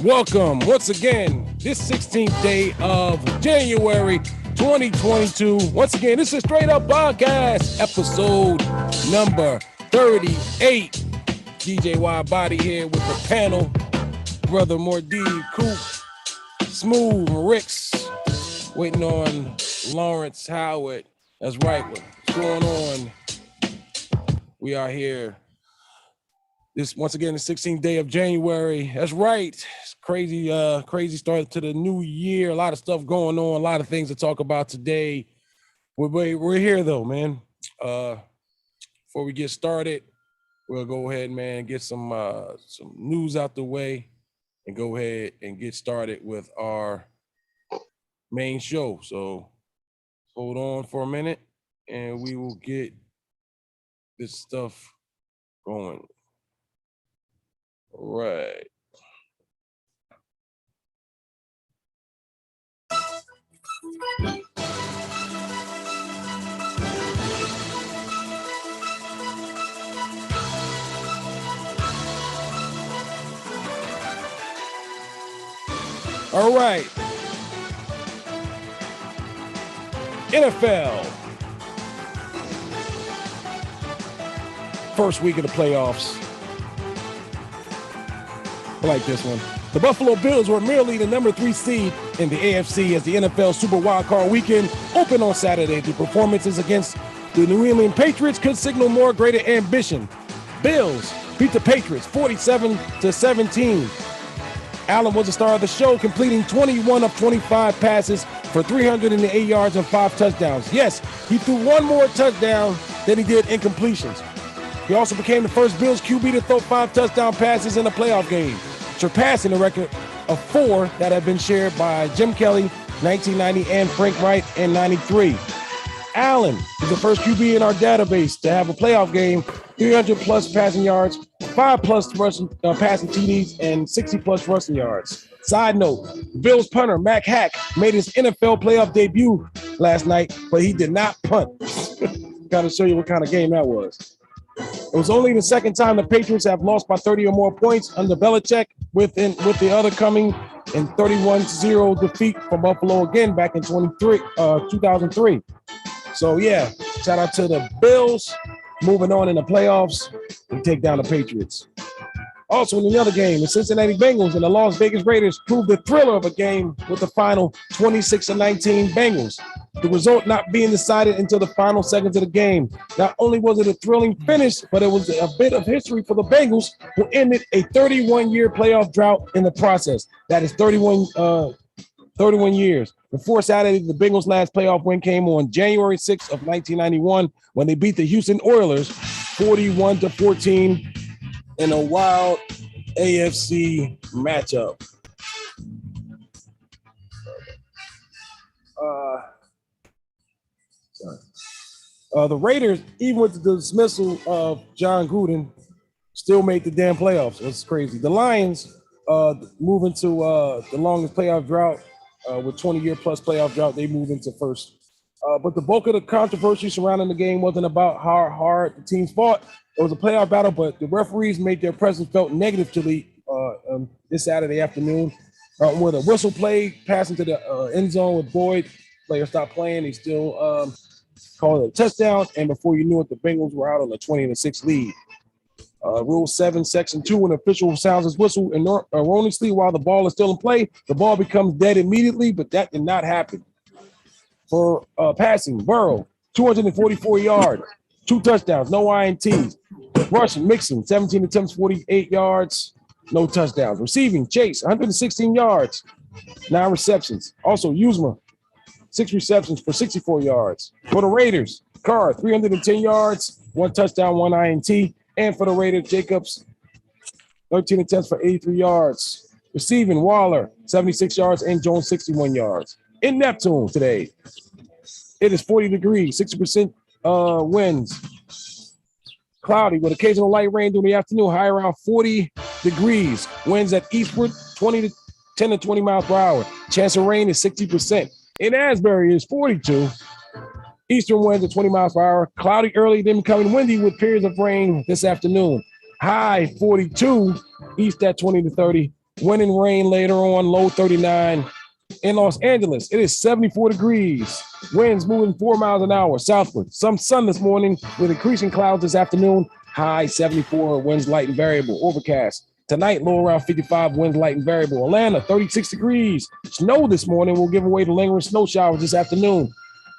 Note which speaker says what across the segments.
Speaker 1: Welcome once again, this 16th day of January 2022. Once again, this is Straight Up Podcast, episode number 38. DJ Y Body here with the panel. Brother Mordeed, Coop, Smooth, Ricks, waiting on Lawrence Howard. That's right, what's going on? We are here. This once again the 16th day of January. That's right. It's crazy start to the new year. A lot of stuff going on, a lot of things to talk about today. We're here though, man. Before we get started, we'll go ahead, man, get some news out the way and go ahead and get started with our main show. So hold on for a minute and we will get this stuff going. Right. All right. NFL. First week of the playoffs. I like this one. The Buffalo Bills were merely the number 3 seed in the AFC as the NFL Super Wildcard Weekend opened on Saturday. The performances against the New England Patriots could signal more greater ambition. Bills beat the Patriots 47-17. Allen was the star of the show, completing 21 of 25 passes for 308 yards and 5 touchdowns. Yes, he threw one more touchdown than he did incompletions. He also became the first Bills QB to throw 5 touchdown passes in a playoff game, surpassing the record of 4 that had been shared by Jim Kelly, 1990, and Frank Wright in 93. Allen is the first QB in our database to have a playoff game, 300-plus passing yards, 5-plus passing TDs, and 60-plus rushing yards. Side note, Bills punter Mac Hack made his NFL playoff debut last night, but he did not punt. Got to show you what kind of game that was. It was only the second time the Patriots have lost by 30 or more points under Belichick, with the other coming in 31-0 defeat for Buffalo again back in 2003. So, yeah, shout out to the Bills. Moving on in the playoffs, we take down the Patriots. Also in the other game, the Cincinnati Bengals and the Las Vegas Raiders proved the thriller of a game with the final 26-19 Bengals. The result not being decided until the final seconds of the game. Not only was it a thrilling finish, but it was a bit of history for the Bengals, who ended a 31-year playoff drought in the process. That is 31 years. Before Saturday, the Bengals' last playoff win came on January 6th of 1991 when they beat the Houston Oilers 41-14 in a wild AFC matchup. The Raiders, even with the dismissal of John Gruden, still made the damn playoffs. It's crazy. The Lions moving to the longest playoff drought with 20-year plus playoff drought. They move into first. But the bulk of the controversy surrounding the game wasn't about how hard the teams fought. It was a playoff battle, but the referees made their presence felt negatively this Saturday afternoon. With a whistle play passing to the end zone with Boyd, player stopped playing. He still called it a touchdown, and before you knew it, the Bengals were out on a 20-6 lead. Rule 7, Section 2, when an official sounds his whistle erroneously while the ball is still in play, the ball becomes dead immediately, but that did not happen. For passing, Burrow, 244 yards, 2 touchdowns, no INTs. Rushing, Mixon, 17 attempts, 48 yards, no touchdowns. Receiving, Chase, 116 yards, 9 receptions. Also, Uzma, 6 receptions for 64 yards. For the Raiders, Carr, 310 yards, 1 touchdown, 1 INT. And for the Raiders, Jacobs, 13 attempts for 83 yards. Receiving, Waller, 76 yards, and Jones, 61 yards. In Neptune today, it is 40 degrees, 60% winds. Cloudy with occasional light rain during the afternoon, high around 40 degrees. Winds at eastward, 10 to 20 miles per hour. Chance of rain is 60%. In Asbury, it's 42. Eastern winds at 20 miles per hour. Cloudy early, then becoming windy with periods of rain this afternoon. High 42, east at 20 to 30. Wind and rain later on, low 39. In Los Angeles, it is 74 degrees. Winds moving 4 miles an hour southward. Some sun this morning with increasing clouds this afternoon. High 74, winds light and variable. Overcast. Tonight, low around 55, winds light and variable. Atlanta, 36 degrees. Snow this morning will give away the lingering snow showers this afternoon.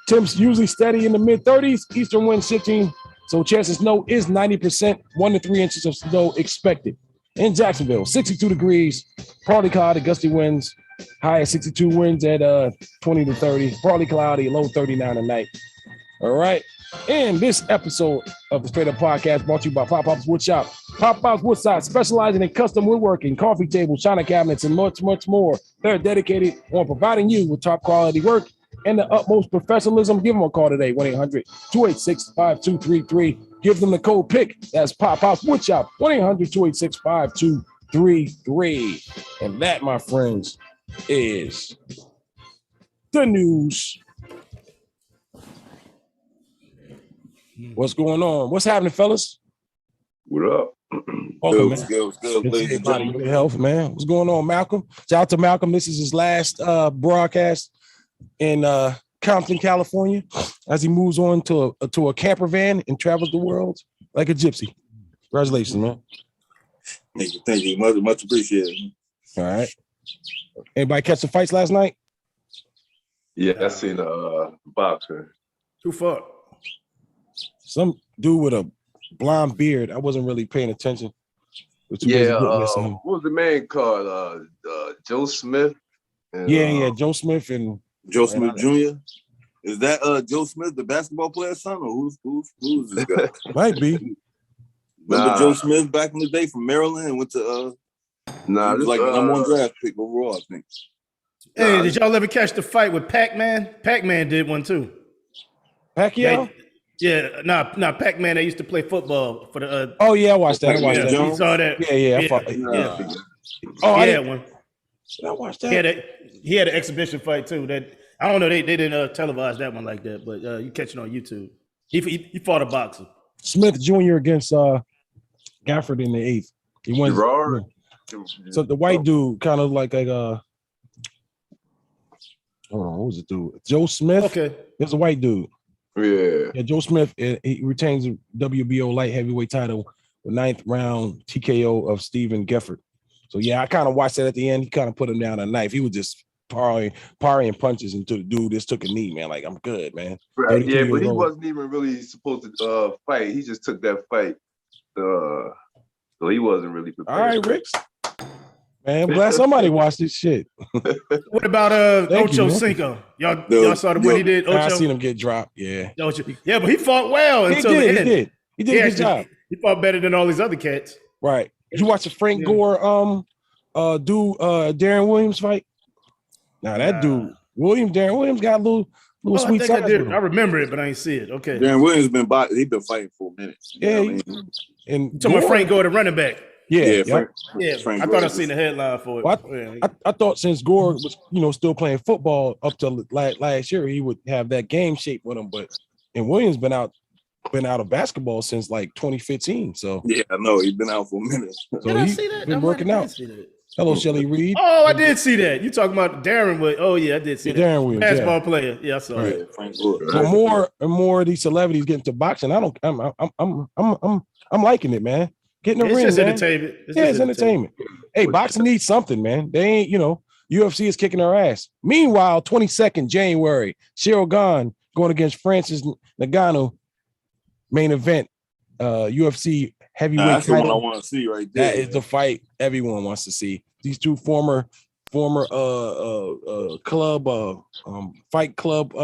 Speaker 1: Temps usually steady in the mid-30s. Eastern winds shifting, so chance of snow is 90%. 1 to 3 inches of snow expected. In Jacksonville, 62 degrees. Partly cloudy, gusty winds. High at 62, winds at 20 to 30. Partly cloudy, low 39 tonight. All right. And this episode of the Straight Up Podcast brought to you by Pop Pop's Wood Shop. Pop Pop's Woodside, specializing in custom woodworking, coffee tables, china cabinets, and much, much more. They're dedicated on providing you with top quality work and the utmost professionalism. Give them a call today, 1-800-286-5233. Give them the code PICK. That's Pop Pop's Wood Shop, 1-800-286-5233. And that, my friends, is the news. What's going on? What's happening, fellas?
Speaker 2: What up?
Speaker 1: Welcome,
Speaker 2: Good, ladies and gentlemen.
Speaker 1: Good health, man. What's going on, Malcolm? Shout out to Malcolm. This is his last broadcast in Compton, California, as he moves on to a camper van and travels the world like a gypsy. Congratulations, man.
Speaker 2: Thank you. Much appreciated.
Speaker 1: All right. Anybody catch the fights last night?
Speaker 2: Yeah, I seen a boxer.
Speaker 3: Who fought?
Speaker 1: Some dude with a blonde beard. I wasn't really paying attention.
Speaker 2: What was the man called? Joe Smith. And,
Speaker 1: Joe Smith and
Speaker 2: Joe Smith Jr. Is that Joe Smith, the basketball player's son, or who's this guy?
Speaker 1: Might be.
Speaker 2: Remember Joe Smith back in the day from Maryland and went to he was like the number 1 draft pick overall, I think.
Speaker 3: Hey, did y'all ever catch the fight with Pac-Man? Pac-Man did one too.
Speaker 1: Pacquiao?
Speaker 3: Pac-Man. They used to play football for the.
Speaker 1: I watched that.
Speaker 3: You saw that?
Speaker 1: I watched that.
Speaker 3: He had an exhibition fight too. That I don't know. They didn't televise that one like that, but you catch it on YouTube. He fought a boxer.
Speaker 1: Smith Jr. against Gafford in the 8th. He won.
Speaker 2: Gerard.
Speaker 1: So the white dude, kind of like hold on, what was it, dude? Joe Smith.
Speaker 3: Okay,
Speaker 1: there's a white dude.
Speaker 2: Yeah,
Speaker 1: Joe Smith. He retains the WBO light heavyweight title with 9th round TKO of Stephen Gafford. So I kind of watched that at the end. He kind of put him down a knife. He was just parrying punches into the dude. Just took a knee, man. Like, I'm good, man.
Speaker 2: Right. Yeah, but he wasn't even really supposed to fight. He just took that fight. So he wasn't really prepared.
Speaker 1: All right, Ricks. Man, I'm glad somebody watched this shit.
Speaker 3: What about Ocho Cinco? Y'all saw what he did? Ocho?
Speaker 1: I seen him get dropped. Yeah.
Speaker 3: Ocho. Yeah, but he fought well until the end.
Speaker 1: He did a good job.
Speaker 3: He fought better than all these other cats.
Speaker 1: Right. Did you watch the Frank Gore Darren Williams fight? Now that dude, Darren Williams got a little sweet side.
Speaker 3: I remember it, but I ain't see it. Okay.
Speaker 2: Darren Williams been fighting for a minute.
Speaker 1: And
Speaker 3: talking about Frank Gore, the running back.
Speaker 2: Frank
Speaker 3: I thought I seen the headline for it.
Speaker 1: Well, I thought since Gore was still playing football up to last year, he would have that game shape with him. But Williams been out of basketball since like 2015. So
Speaker 2: I know he's been out for a minute.
Speaker 1: So he's been working out. Hello, Shelly Reed.
Speaker 3: Oh, I did see that. You talking about Darren Williams? Oh yeah, I did see that.
Speaker 1: Darren Williams,
Speaker 3: basketball player. Yeah, I saw it.
Speaker 1: So more and more of these celebrities get into boxing. I'm liking it, man. Getting the ring,
Speaker 3: just
Speaker 1: man.
Speaker 3: Entertainment.
Speaker 1: It's entertainment. Hey, boxing needs something, man. They ain't, UFC is kicking our ass. Meanwhile, 22nd January, Ciryl Gane going against Francis Ngannou, main event, UFC heavyweight
Speaker 2: that's
Speaker 1: title.
Speaker 2: The one I want to see right there.
Speaker 1: That is the fight everyone wants to see. These two former club fight club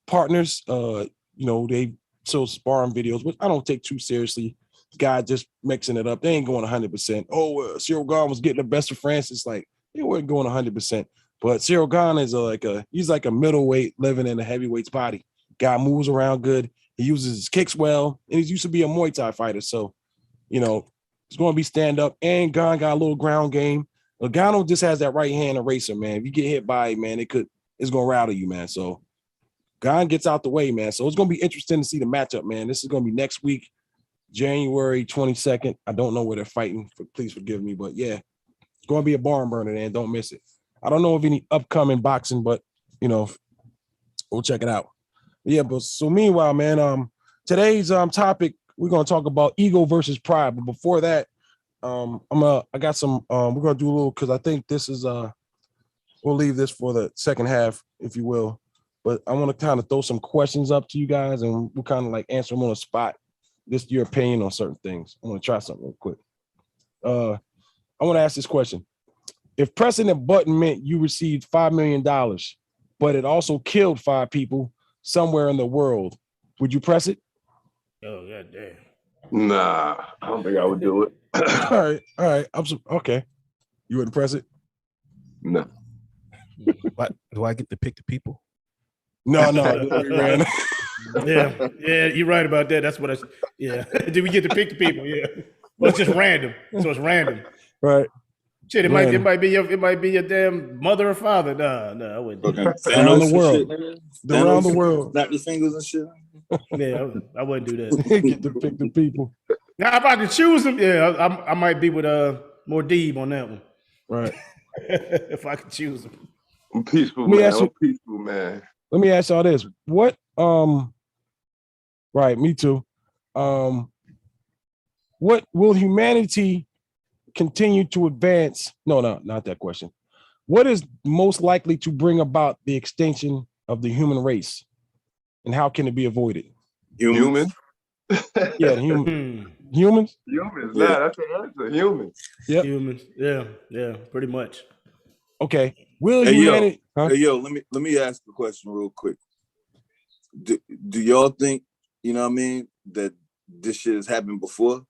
Speaker 1: partners. They show sparring videos, which I don't take too seriously. Guy just mixing it up. They ain't going 100%. Ciryl Gane was getting the best of Francis. Like, they weren't going 100%. But Ciryl Gane is he's like a middleweight living in a heavyweight's body. Guy moves around good. He uses his kicks well, and he used to be a Muay Thai fighter. So, it's going to be stand up. And Gane got a little ground game. Ngannou just has that right hand eraser, man. If you get hit by it, man, it's going to rattle you, man. So Gane gets out the way, man. So it's going to be interesting to see the matchup, man. This is going to be next week, January 22nd. I don't know where they're fighting. Please forgive me, but yeah. It's going to be a barn burner, and don't miss it. I don't know of any upcoming boxing, but we'll check it out. Yeah, but so meanwhile, man, today's topic, we're gonna talk about ego versus pride. But before that, I got some we're gonna do a little, because I think this is we'll leave this for the second half, if you will. But I want to kind of throw some questions up to you guys, and we'll kind of like answer them on the spot. Just your opinion on certain things. I'm gonna try something real quick. I want to ask this question. If pressing a button meant you received $5 million, but it also killed 5 people somewhere in the world, would you press it?
Speaker 3: Oh, god damn.
Speaker 2: Nah, I don't think I would do it.
Speaker 1: All right. Okay. You wouldn't press it?
Speaker 2: No.
Speaker 4: What, do I get to pick the people?
Speaker 1: No. Man.
Speaker 3: Yeah, you're right about that. That's what do we get to pick the people? Yeah. Well, it's just random. So it's random.
Speaker 1: Right.
Speaker 3: Shit, it might be your damn mother or father. No, I wouldn't do that.
Speaker 1: Around the world. Around the world.
Speaker 5: Snap your fingers and shit.
Speaker 3: Yeah, I wouldn't do that.
Speaker 1: Get to pick the people.
Speaker 3: Now, if I could choose them, yeah, I might be with more Deeb on that one.
Speaker 1: Right.
Speaker 3: If I could choose them.
Speaker 2: I'm peaceful,
Speaker 1: Let me
Speaker 2: man.
Speaker 1: ask you-
Speaker 2: I'm peaceful, man.
Speaker 1: Let me ask y'all this. What right, me too. What will humanity continue to advance? No, not that question. What is most likely to bring about the extinction of the human race, and how can it be avoided?
Speaker 2: Human?
Speaker 1: Yeah, humans.
Speaker 2: Humans.
Speaker 5: Yeah.
Speaker 2: Nah, that's an answer. Humans.
Speaker 1: Yep.
Speaker 3: Humans. Yeah, pretty much.
Speaker 1: Okay. Will
Speaker 5: Hey,
Speaker 1: humanity? Huh?
Speaker 5: Hey, yo, let me ask a question real quick. Do y'all think, you know what I mean, that this shit has happened before?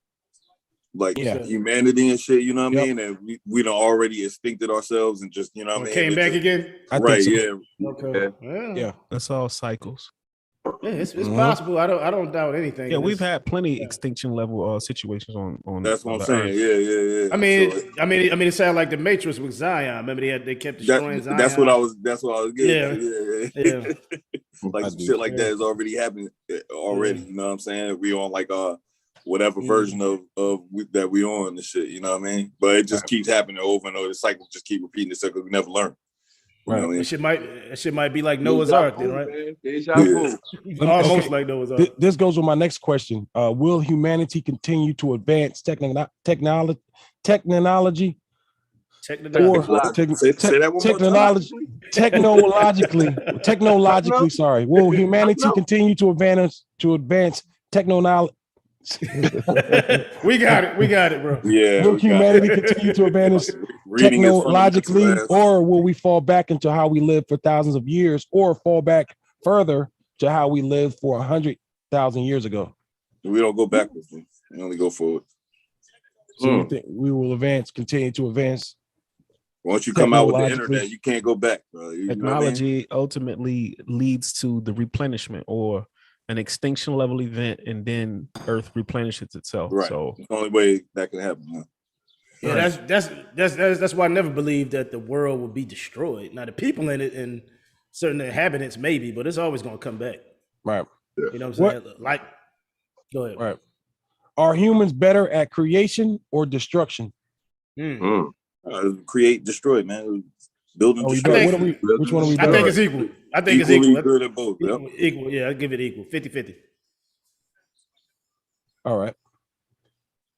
Speaker 5: Like
Speaker 1: Yeah.
Speaker 5: humanity and shit, you know what I
Speaker 1: Yep.
Speaker 5: mean? And we done already extincted ourselves and just, you know what I mean?
Speaker 3: Came
Speaker 5: It
Speaker 3: back
Speaker 5: just-
Speaker 3: again.
Speaker 1: I
Speaker 5: Right,
Speaker 1: think so.
Speaker 5: yeah.
Speaker 3: Okay.
Speaker 1: Yeah.
Speaker 4: That's all cycles.
Speaker 3: Yeah, it's
Speaker 1: Mhm.
Speaker 3: possible. I don't doubt anything.
Speaker 4: Yeah, we've
Speaker 3: It's-
Speaker 4: had plenty extinction level situations on.
Speaker 5: That's what
Speaker 4: on
Speaker 5: I'm
Speaker 4: the
Speaker 5: saying.
Speaker 4: Earth.
Speaker 5: Yeah.
Speaker 3: I mean,
Speaker 5: So,
Speaker 3: it sounded like the Matrix with Zion. Remember they kept destroying Zion.
Speaker 5: that's what I was getting.
Speaker 3: Yeah.
Speaker 5: Yeah. Like
Speaker 1: I
Speaker 5: some
Speaker 1: do.
Speaker 5: shit like that is already happening already.
Speaker 3: Yeah.
Speaker 5: You know what I'm saying? We on like whatever
Speaker 3: Mhm.
Speaker 5: version that we on and shit. You know what I mean? But it just keeps happening over and over. The cycle just keep repeating itself because we never learn. You know what I mean?
Speaker 3: That shit might be like Noah's Ark, then, right?
Speaker 2: Deja vu.
Speaker 3: Almost like Noah's Ark.
Speaker 1: This goes with my next question. Will humanity continue to advance technology
Speaker 3: Check the
Speaker 1: or
Speaker 3: dot.
Speaker 5: Say that one more
Speaker 1: technologically, sorry. Will humanity continue to advance technology?
Speaker 3: We got it, bro.
Speaker 5: Yeah.
Speaker 1: Will humanity continue to advance
Speaker 5: Reading is
Speaker 1: technologically,
Speaker 5: fundamental,
Speaker 1: or will we fall back into how we lived for thousands of years, or fall back further to how we lived for 100,000 years ago?
Speaker 5: we don't go backwards. Man. We only go forward.
Speaker 1: So you think we will continue to advance?
Speaker 5: Once you come out with the
Speaker 1: Technologically.
Speaker 5: internet, you can't go back, bro. You know what I mean?
Speaker 4: Technology ultimately leads to the replenishment or an extinction level event, and then Earth replenishes itself.
Speaker 5: Right.
Speaker 4: So
Speaker 5: It's the only way that can happen. Huh?
Speaker 3: Yeah, that's why I never believed that the world would be destroyed. Now the people in it and certain inhabitants maybe, but it's always gonna come back.
Speaker 1: Right.
Speaker 3: You know what I'm saying? Like, go ahead.
Speaker 1: Right. Are humans better at creation or destruction?
Speaker 3: Mm.
Speaker 5: Create, destroy, man. Build and
Speaker 1: Oh, you
Speaker 5: destroy.
Speaker 1: better, which one are we
Speaker 3: I
Speaker 1: better
Speaker 3: think
Speaker 1: at?
Speaker 3: it's equal. I think it's
Speaker 5: Equally
Speaker 3: equal.
Speaker 5: good at both. Yep.
Speaker 3: Equal. Yeah, I give it equal. 50-50.
Speaker 1: All right.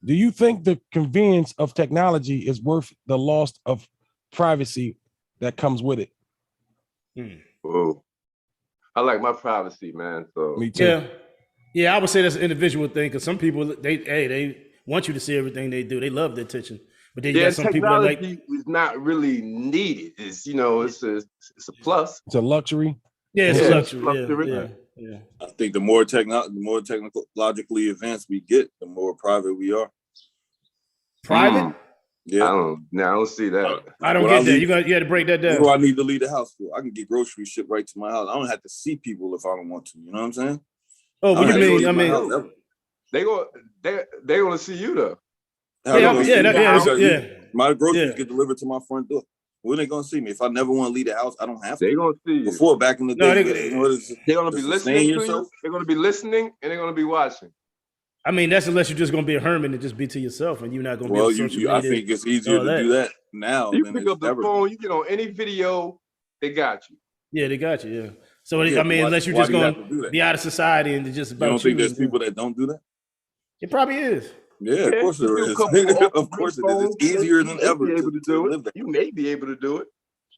Speaker 1: Do you think the convenience of technology is worth the loss of privacy that comes with it?
Speaker 2: Whoa. I like my privacy, man. So
Speaker 1: Me too.
Speaker 3: Yeah, I would say that's an individual thing because some people they want you to see everything they do. They love the attention, but then you got some people that like.
Speaker 2: technology is not really needed. It's it's a plus.
Speaker 1: It's a luxury.
Speaker 3: Yeah, it's
Speaker 2: Yeah,
Speaker 3: a luxury.
Speaker 2: luxury.
Speaker 3: Yeah.
Speaker 5: I think the more technologically advanced we get, the more private we are.
Speaker 3: Private?
Speaker 5: Yeah.
Speaker 2: I don't see that.
Speaker 3: I don't
Speaker 5: What
Speaker 3: get
Speaker 5: I
Speaker 3: that.
Speaker 5: leave-
Speaker 3: You had to break that
Speaker 5: What
Speaker 3: down.
Speaker 5: do I need to leave the house for? I can get groceries shipped right to my house. I don't have to see people if I don't want to. You know what I'm saying?
Speaker 3: Oh, what
Speaker 5: I
Speaker 3: do
Speaker 5: don't
Speaker 3: you
Speaker 5: have to
Speaker 3: mean?
Speaker 5: leave
Speaker 3: I
Speaker 5: my
Speaker 3: mean,
Speaker 5: house ever.
Speaker 2: They gonna see you though.
Speaker 5: How they gonna see me?
Speaker 3: yeah.
Speaker 5: My groceries
Speaker 3: Yeah.
Speaker 5: get delivered to my front door. When they gonna see me? If I never want to leave the house, I don't have to.
Speaker 2: They gonna see you.
Speaker 5: Before, back in the
Speaker 3: No,
Speaker 5: day,
Speaker 3: they-
Speaker 5: you know, it's-
Speaker 2: They're gonna be
Speaker 5: to
Speaker 2: listening
Speaker 5: sustain
Speaker 2: to you.
Speaker 5: yourself.
Speaker 2: They're gonna be listening and they're gonna be watching.
Speaker 3: I mean, that's unless you're just gonna be a hermit and just be to yourself, and you're not gonna
Speaker 5: Well,
Speaker 3: be on social
Speaker 5: I
Speaker 3: media.
Speaker 5: think it's easier
Speaker 3: all
Speaker 5: to
Speaker 3: that.
Speaker 5: do that now
Speaker 2: You
Speaker 5: than
Speaker 2: pick
Speaker 5: it's
Speaker 2: up the
Speaker 5: ever.
Speaker 2: phone, you get on any video, they got you.
Speaker 3: Yeah, they got you. Yeah. So
Speaker 5: Yeah,
Speaker 3: I mean,
Speaker 5: why-
Speaker 3: unless you're
Speaker 5: why
Speaker 3: just
Speaker 5: do you have
Speaker 3: gonna
Speaker 5: to do that?
Speaker 3: be out of society and just
Speaker 5: You
Speaker 3: about
Speaker 5: don't think
Speaker 3: you,
Speaker 5: there's people that don't do that?
Speaker 3: It probably is.
Speaker 5: Yeah, of
Speaker 2: Yeah,
Speaker 5: course
Speaker 2: you
Speaker 5: there
Speaker 2: do a
Speaker 5: is.
Speaker 2: couple
Speaker 5: Of course it is.
Speaker 2: phones,
Speaker 5: It's easier
Speaker 2: you
Speaker 5: than
Speaker 2: may
Speaker 5: ever
Speaker 2: be able to
Speaker 5: to
Speaker 2: do
Speaker 5: live
Speaker 2: it.
Speaker 5: that.
Speaker 2: You may be able to do it.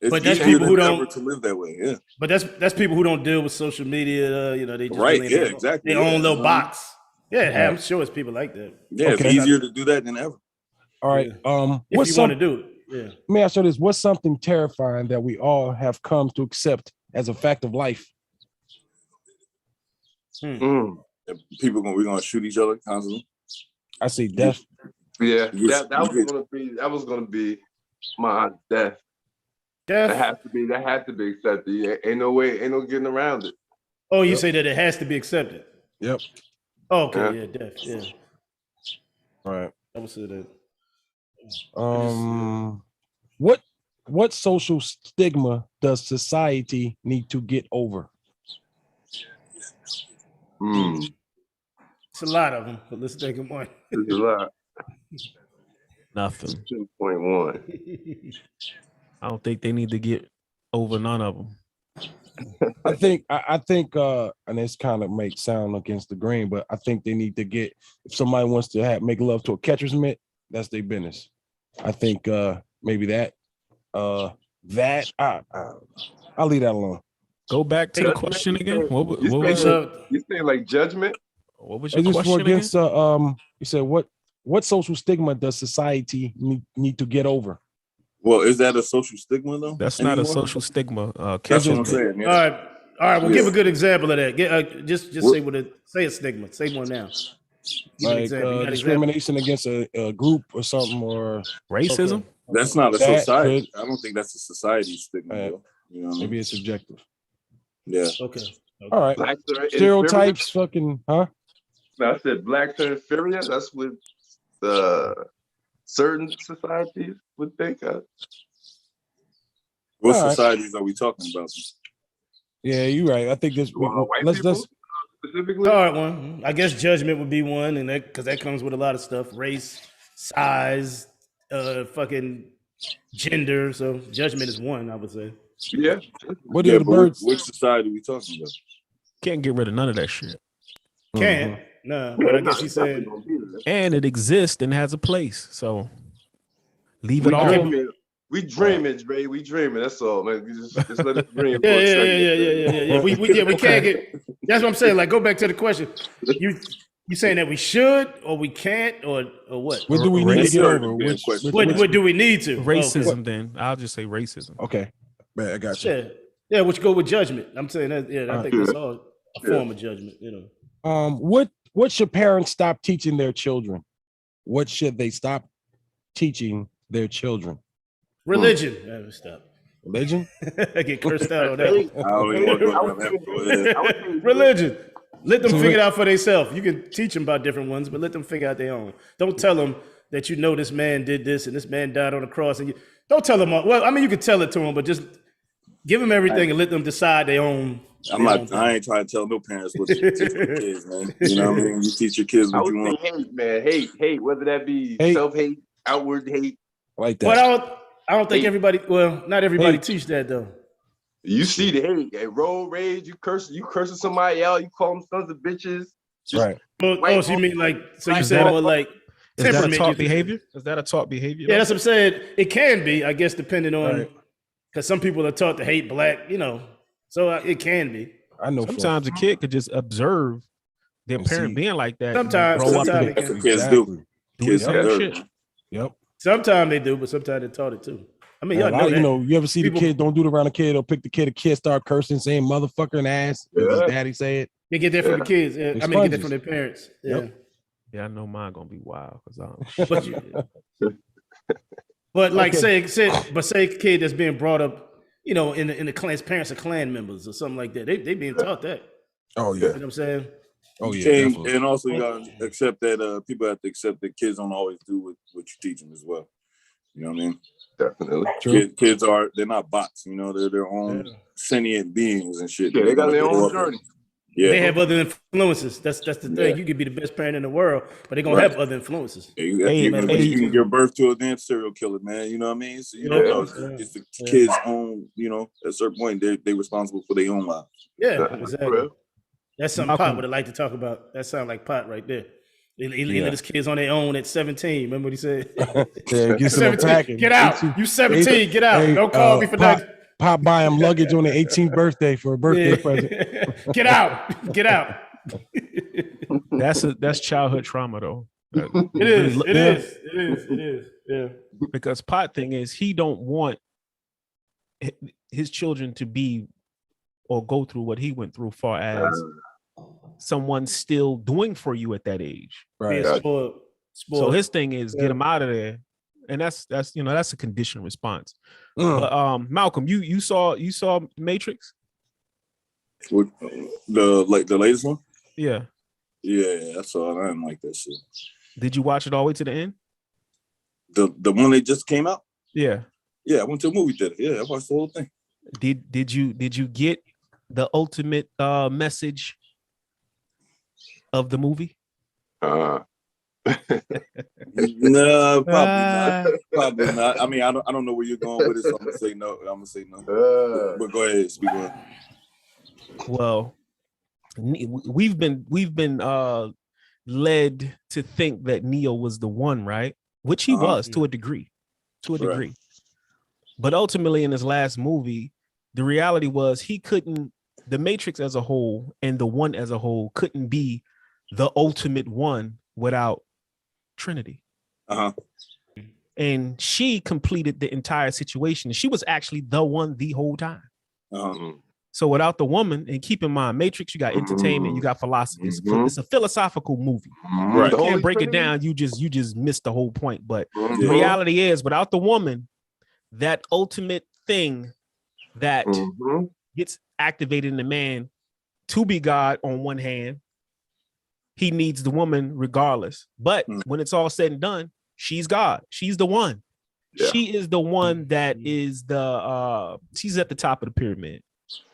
Speaker 5: It's
Speaker 3: But that's
Speaker 5: easier
Speaker 3: people who
Speaker 5: than
Speaker 3: don't-
Speaker 5: ever to live that way. Yeah.
Speaker 3: But that's people who don't deal with social media. You know, they just
Speaker 5: Right,
Speaker 3: really
Speaker 5: yeah,
Speaker 3: in
Speaker 5: exactly,
Speaker 3: their own
Speaker 5: yeah.
Speaker 3: little box. Yeah, I'm
Speaker 1: Right.
Speaker 3: sure it's people like that.
Speaker 5: Yeah,
Speaker 1: Okay.
Speaker 5: it's easier to do that than ever.
Speaker 1: All right.
Speaker 3: If
Speaker 1: What's
Speaker 3: you want to
Speaker 1: some?
Speaker 3: do it, yeah.
Speaker 1: Let me ask you this: what's something terrifying that we all have come to accept as a fact of life?
Speaker 2: Mm.
Speaker 5: We're gonna shoot each other constantly.
Speaker 1: I see death.
Speaker 2: Yeah,
Speaker 5: You-
Speaker 2: that was gonna be my death. That
Speaker 3: Death.
Speaker 2: has to be accepted. Yeah, ain't no getting around it.
Speaker 3: Oh, you say that it has to be accepted.
Speaker 1: Yep.
Speaker 3: Oh, okay,
Speaker 2: Yeah.
Speaker 3: yeah, death. Yeah,
Speaker 1: All right.
Speaker 3: I would say that.
Speaker 1: What social stigma does society need to get over?
Speaker 2: Mm.
Speaker 3: It's a lot of them, but let's take them one.
Speaker 2: It's a lot.
Speaker 4: Nothing.
Speaker 2: 2.1.
Speaker 4: I don't think they need to get over none of them.
Speaker 1: I think, and this kind of makes sound against the grain, but I think they need to get. If somebody wants to make love to a catcher's mitt, that's their business. I think maybe that. I'll leave that alone.
Speaker 4: Go back to the question again. What was
Speaker 2: You say like judgment?
Speaker 4: what was
Speaker 1: Is
Speaker 4: your
Speaker 1: this for
Speaker 4: question again?
Speaker 1: against you said what social stigma does society need to get over?
Speaker 5: Well, is that a social stigma though?
Speaker 4: That's not a
Speaker 5: anymore?
Speaker 4: social stigma.
Speaker 5: That's what I'm
Speaker 1: Catcher's
Speaker 5: saying.
Speaker 3: All
Speaker 5: Yeah.
Speaker 3: right, well,
Speaker 5: Yeah.
Speaker 3: give a good example of that. Just say a stigma. Say one now. Give an
Speaker 1: Like
Speaker 3: example. You got an example?
Speaker 1: discrimination against a group or something, or
Speaker 4: Racism.
Speaker 5: That's not a
Speaker 1: That
Speaker 5: society. I don't think that's a society stigma.
Speaker 1: Right.
Speaker 5: Though. You know what I mean?
Speaker 1: maybe it's subjective.
Speaker 5: Yeah.
Speaker 3: Okay.
Speaker 1: All right,
Speaker 2: Blacks are inferior?
Speaker 1: stereotypes, fucking, huh?
Speaker 2: No, I said blacks are inferior. That's what certain societies would think.
Speaker 5: What
Speaker 1: All right.
Speaker 5: societies are we talking about?
Speaker 1: Yeah, you're right. I think this.
Speaker 2: White
Speaker 1: Let's
Speaker 2: people
Speaker 1: let's
Speaker 2: specifically.
Speaker 3: Hard one. I guess judgment would be one, and that because that comes with a lot of stuff: race, size, fucking gender. So judgment is one, I would say.
Speaker 2: Yeah.
Speaker 1: what do
Speaker 5: Yeah,
Speaker 1: the
Speaker 5: but
Speaker 1: birds?
Speaker 5: which society are we talking about?
Speaker 4: Can't get rid of none of that shit.
Speaker 3: Can't. No, but I guess he said.
Speaker 4: And it exists and has a place. So leave
Speaker 2: We
Speaker 4: it all.
Speaker 2: dreaming. We dreaming, Dre. We dreaming. That's all, man. We just let us dream.
Speaker 3: Yeah,
Speaker 2: for a
Speaker 3: yeah,
Speaker 2: second.
Speaker 3: yeah. We can't get. That's what I'm saying. Like, go back to the question. You saying that we should or we can't or what?
Speaker 1: What do we need to
Speaker 5: Race
Speaker 1: get
Speaker 5: or
Speaker 1: over?
Speaker 5: the question?
Speaker 3: What do we need to?
Speaker 4: Racism, then. I'll just say racism.
Speaker 1: Okay, man, I got you.
Speaker 3: Yeah, which go with judgment. I'm saying that. Yeah, I think that's all a form of judgment. You know.
Speaker 1: What should parents stop teaching their children? What should they stop teaching their children?
Speaker 3: Religion. Yeah, stop.
Speaker 1: Religion?
Speaker 3: I get cursed out on that.
Speaker 5: I don't even want to go down that road.
Speaker 3: Religion. Let them
Speaker 1: So
Speaker 3: figure it out for themselves. You can teach them about different ones, but let them figure out their own. Don't tell them that you know this man did this and this man died on the cross. And don't tell them. Well, I mean, you can tell it to them, but just give them everything and let them decide their own.
Speaker 5: I ain't trying to tell no parents what to teach their kids, man. You know what I mean? You teach your kids
Speaker 2: I
Speaker 5: what
Speaker 2: would
Speaker 5: you want.
Speaker 2: say hate, man. Hate, whether that be
Speaker 1: Hate.
Speaker 2: self-hate, outward hate.
Speaker 1: Like
Speaker 3: But
Speaker 1: that.
Speaker 3: I don't think
Speaker 2: Hate.
Speaker 3: everybody. Well, not everybody
Speaker 1: Hate.
Speaker 3: teach that though.
Speaker 2: You see the hate, road rage. You cursing somebody out. You call them sons of bitches.
Speaker 1: Right.
Speaker 3: Oh, so you mean like? So you
Speaker 4: Is
Speaker 3: saying
Speaker 4: that-
Speaker 3: more like
Speaker 4: Is that a
Speaker 3: temperament?
Speaker 4: taught behavior? Is that a taught behavior?
Speaker 3: Yeah, that's what I'm saying. It can be, I guess, depending on
Speaker 1: Right.
Speaker 3: because some people are taught to hate black. You know, so it can be.
Speaker 1: I know.
Speaker 4: Sometimes a kid could just observe their
Speaker 1: And
Speaker 4: parent
Speaker 1: see.
Speaker 4: being like that.
Speaker 3: Sometimes-
Speaker 4: and grow up
Speaker 3: sometimes
Speaker 4: and
Speaker 3: it
Speaker 5: That's
Speaker 3: can.
Speaker 5: what kids do. Kids
Speaker 4: the
Speaker 1: Yep.
Speaker 4: same
Speaker 5: observe.
Speaker 4: shit.
Speaker 1: Yep.
Speaker 3: Sometimes they do, but sometimes they're taught it too. I mean,
Speaker 1: And
Speaker 3: y'all
Speaker 1: a lot,
Speaker 3: know that.
Speaker 1: you know, you ever see
Speaker 3: People-
Speaker 1: the kid don't do it around a kid or pick the kid, a kid start cursing, saying motherfucker and ass. Because his
Speaker 2: Yeah.
Speaker 1: daddy say it.
Speaker 3: They get that from the kids. Yeah.
Speaker 1: They
Speaker 3: I mean, they get that
Speaker 1: sponges.
Speaker 3: from their parents. Yeah.
Speaker 1: Yep.
Speaker 4: Yeah, I know mine gonna be wild because
Speaker 3: But like
Speaker 1: Okay.
Speaker 3: say a kid that's being brought up, you know, in the clan, his parents are clan members or something like that. They being taught that.
Speaker 1: Oh
Speaker 3: You know
Speaker 1: yeah.
Speaker 3: what I'm saying?
Speaker 1: Oh yeah.
Speaker 5: And,
Speaker 1: Definitely.
Speaker 5: and also you gotta accept that people have to accept that kids don't always do what you teach them as well. You know what I mean?
Speaker 2: Definitely.
Speaker 1: True.
Speaker 5: Kids they're not bots, you know, they're their own sentient beings and shit.
Speaker 2: Yeah, they got their
Speaker 5: Grow
Speaker 2: own
Speaker 5: up-
Speaker 2: journey.
Speaker 5: Yeah,
Speaker 3: They have other influences. That's the thing.
Speaker 2: Yeah.
Speaker 3: You could be the best parent in the world, but they're gonna
Speaker 5: Right.
Speaker 3: have other influences.
Speaker 5: Yeah,
Speaker 4: Hey,
Speaker 5: you can
Speaker 4: hey.
Speaker 5: give birth to a damn serial killer, man. You know what I mean? So you don't know. It's the kids' own. You know, at a certain point, they responsible for their own lives.
Speaker 3: Yeah,
Speaker 2: For
Speaker 3: exactly.
Speaker 2: real.
Speaker 3: That's something
Speaker 4: Malcolm.
Speaker 3: Pot would have liked to talk about. That sounds like Pot right there. He
Speaker 1: Yeah.
Speaker 3: let his kids on their own at 17. Remember what he said?
Speaker 1: Yeah, get some
Speaker 3: 17.
Speaker 1: packing.
Speaker 3: Get out. You 17. Get out.
Speaker 1: Hey,
Speaker 3: Don't call me for
Speaker 1: Pop,
Speaker 3: that.
Speaker 1: Pop buy him luggage on the 18th birthday for a birthday present.
Speaker 3: Get out. Get out.
Speaker 4: That's childhood trauma though.
Speaker 3: It is. It is. It is. It is. Yeah.
Speaker 4: Because Pot thing is he don't want his children to be or go through what he went through, far as someone still doing for you at that age.
Speaker 3: Being
Speaker 1: Right.
Speaker 3: spoiled.
Speaker 4: So his thing is get him out of there, and that's that's a conditioned response.
Speaker 1: Mm.
Speaker 4: But Malcolm, you saw Matrix?
Speaker 5: What, the latest one?
Speaker 4: Yeah.
Speaker 5: Yeah, I saw it. I didn't like that shit.
Speaker 4: Did you watch it all the way to the end?
Speaker 5: The one that just came out?
Speaker 4: Yeah.
Speaker 5: Yeah, I went to a movie theater. Yeah, I watched the whole thing.
Speaker 4: Did you get the ultimate message of the movie?
Speaker 5: No, probably not. Probably not. I mean, I don't know where you're going with it, so I'm gonna say no. But go ahead, speak on.
Speaker 4: Well, we've been led to think that Neo was the one, right? Which he was to a degree.
Speaker 5: Right.
Speaker 4: But ultimately in his last movie, the reality was the Matrix as a whole and the one as a whole couldn't be the ultimate one without Trinity.
Speaker 5: Uh-huh.
Speaker 4: And she completed the entire situation. She was actually the one the whole time.
Speaker 5: Uh-huh.
Speaker 4: So without the woman, and keep in mind, Matrix, you got entertainment, you got philosophy. It's a philosophical movie.
Speaker 5: Right.
Speaker 4: You can't break it down. You just missed the whole point. But the
Speaker 5: Yeah.
Speaker 4: reality is, without the woman, that ultimate thing that gets activated in the man to be God on one hand, he needs the woman regardless. But when it's all said and done, she's God. She's the one.
Speaker 2: Yeah.
Speaker 4: She is the one that is she's at the top of the pyramid.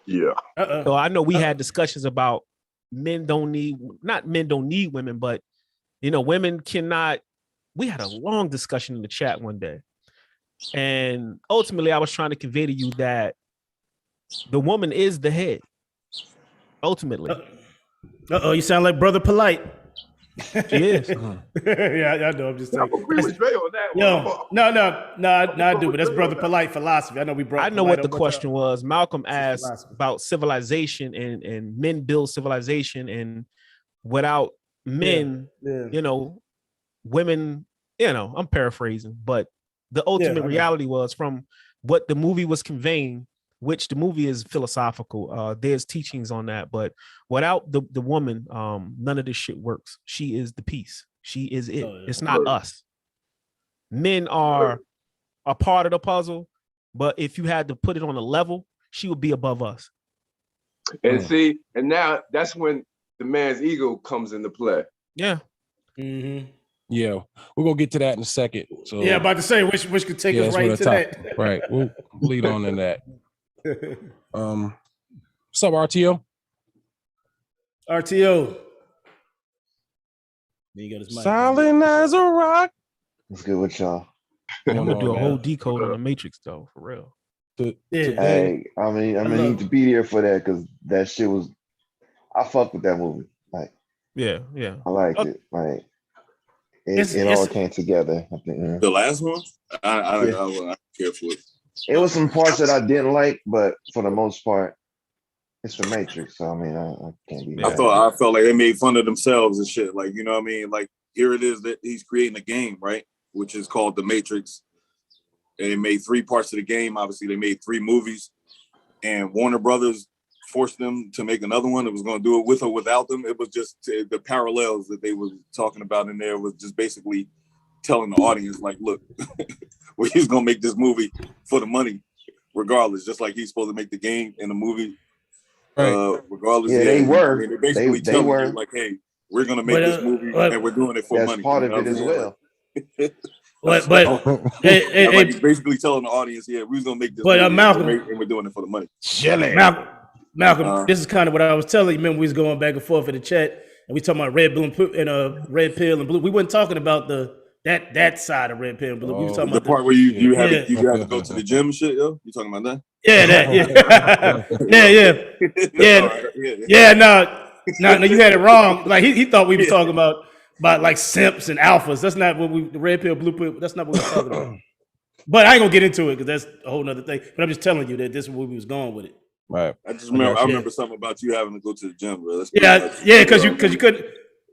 Speaker 2: Yeah.
Speaker 4: So I know we had discussions about men don't need women, but women cannot. We had a long discussion in the chat one day. And ultimately, I was trying to convey to you that the woman is the head. Ultimately.
Speaker 3: You sound like Brother Polite.
Speaker 4: She is.
Speaker 3: Yeah, I know. I'm just saying.
Speaker 2: I agree with Dre on that
Speaker 3: Yo,
Speaker 2: one.
Speaker 3: no, I do. But that's Brother Polite philosophy. I know we brought.
Speaker 4: I know
Speaker 3: Polite
Speaker 4: what the
Speaker 3: up
Speaker 4: question was. Malcolm asked
Speaker 3: philosophy.
Speaker 4: about civilization and men build civilization, and without men, women. I'm paraphrasing, but the ultimate reality was from what the movie was conveying, which the movie is philosophical. There's teachings on that, but without the woman, none of this shit works. She is the piece. She is it. It's not us. Men are a part of the puzzle, but if you had to put it on a level, she would be above us.
Speaker 2: And see, and now that's when the man's ego comes into play.
Speaker 4: Yeah.
Speaker 3: Mm-hmm.
Speaker 1: Yeah, we're gonna get to that in a second. So
Speaker 3: Yeah, about to say which could take us
Speaker 1: that's
Speaker 3: right
Speaker 1: what
Speaker 3: into
Speaker 1: I
Speaker 3: that.
Speaker 1: thought. Right, we'll lead on in that. What's up, RTO?
Speaker 3: RTO. There you go. This mic.
Speaker 1: Silent as a rock.
Speaker 6: What's good with y'all?
Speaker 4: I'm gonna do a whole decode on the Matrix though, for real.
Speaker 3: Yeah.
Speaker 6: Hey, I mean, need to be there for that because that shit was. I fucked with that movie. Like,
Speaker 4: Yeah.
Speaker 6: I liked it. Like,
Speaker 3: It's-
Speaker 6: it all came together. I think.
Speaker 5: The last one? I don't care for it.
Speaker 6: It was some parts that I didn't like, but for the most part, it's the Matrix. So I mean, I can't be.
Speaker 4: Yeah.
Speaker 6: mad.
Speaker 5: I felt like they made fun of themselves and shit. Like, you know what I mean? Like, here it is that he's creating a game, right? Which is called The Matrix. And they made 3 parts of the game. Obviously, they made 3 movies. And Warner Brothers forced them to make another one. It was going to do it with or without them. It was just the parallels that they were talking about in there was just basically telling the audience, like, look, well, he's going to make this movie for the money, regardless. Just like he's supposed to make the game and the movie, regardless.
Speaker 6: Yeah, they were.
Speaker 5: I mean, they're basically
Speaker 6: They
Speaker 5: telling
Speaker 6: were.
Speaker 5: you, like, hey, we're going to make this movie and we're doing it for
Speaker 6: That's
Speaker 5: money.
Speaker 6: part
Speaker 5: You
Speaker 6: of
Speaker 5: know
Speaker 6: it
Speaker 5: what
Speaker 6: as
Speaker 5: I'm saying?
Speaker 6: well.
Speaker 3: But
Speaker 5: Like,
Speaker 3: hey,
Speaker 5: he's basically telling the audience, yeah, we're going to make this
Speaker 3: But,
Speaker 5: movie
Speaker 3: Malcolm-
Speaker 5: and we're doing it for the money.
Speaker 1: Chilling.
Speaker 3: Malcolm, this is kind of what I was telling you. Remember, we was going back and forth in the chat, and we talking about red, blue, and red pill and blue. We weren't talking about that side of red pill and blue. We was talking
Speaker 5: the
Speaker 3: about
Speaker 5: part where you have
Speaker 3: yeah.
Speaker 5: to go to the gym and shit, yo. You talking about that?
Speaker 3: Yeah, yeah. No, you had it wrong. Like he thought we was talking about like simps and alphas. That's not what the red pill, blue pill. That's not what we're talking about. But I ain't gonna get into it because that's a whole nother thing. But I'm just telling you that this is where we was going with it.
Speaker 1: Right.
Speaker 5: I remember something about you having to go to the gym, bro.
Speaker 3: Because you couldn't.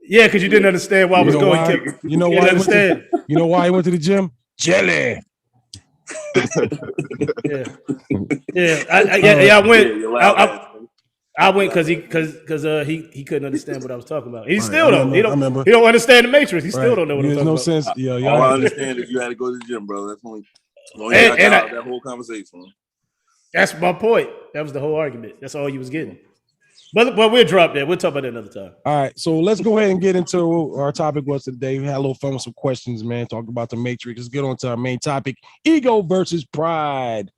Speaker 3: Yeah, because you didn't understand why I was going.
Speaker 1: You know why? You know why he went to the gym? Jelly.
Speaker 3: I went because he couldn't understand what I was talking about. He still don't. He don't understand the Matrix. He still don't know what I'm talking about.
Speaker 1: There's no sense.
Speaker 5: All I understand is you had to go to the gym, bro. That's only that whole conversation.
Speaker 3: That's my point. That was the whole argument. That's all you was getting. But we'll drop that. We'll talk about that another time.
Speaker 1: All right, so let's go ahead and get into our topic was today. We had a little fun with some questions, man. Talking about the Matrix. Let's get on to our main topic: ego versus pride.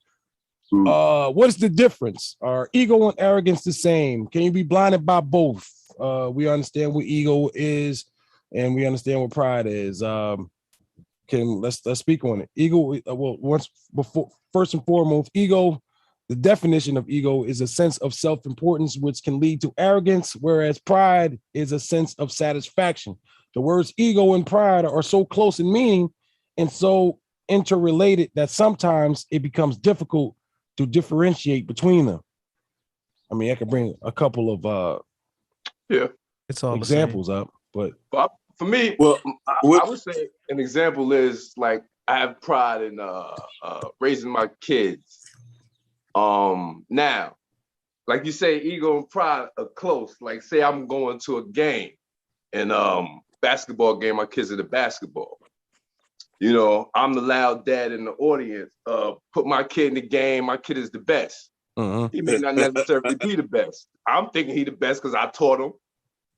Speaker 1: What is the difference? Are ego and arrogance the same? Can you be blinded by both? We understand what ego is, and we understand what pride is. Let's speak on it. Ego. First and foremost, ego. The definition of ego is a sense of self-importance, which can lead to arrogance, whereas pride is a sense of satisfaction. The words ego and pride are so close in meaning and so interrelated that sometimes it becomes difficult to differentiate between them. I mean, I could bring a couple of
Speaker 4: it's all
Speaker 1: examples up, but
Speaker 2: for me, I would say an example is like I have pride in raising my kids. Now, like you say, ego and pride are close. Like, say I'm going to a game and basketball game, my kids are the basketball. You know, I'm the loud dad in the audience. Put my kid in the game, my kid is the best. He may not necessarily be the best. I'm thinking he the best because I taught him.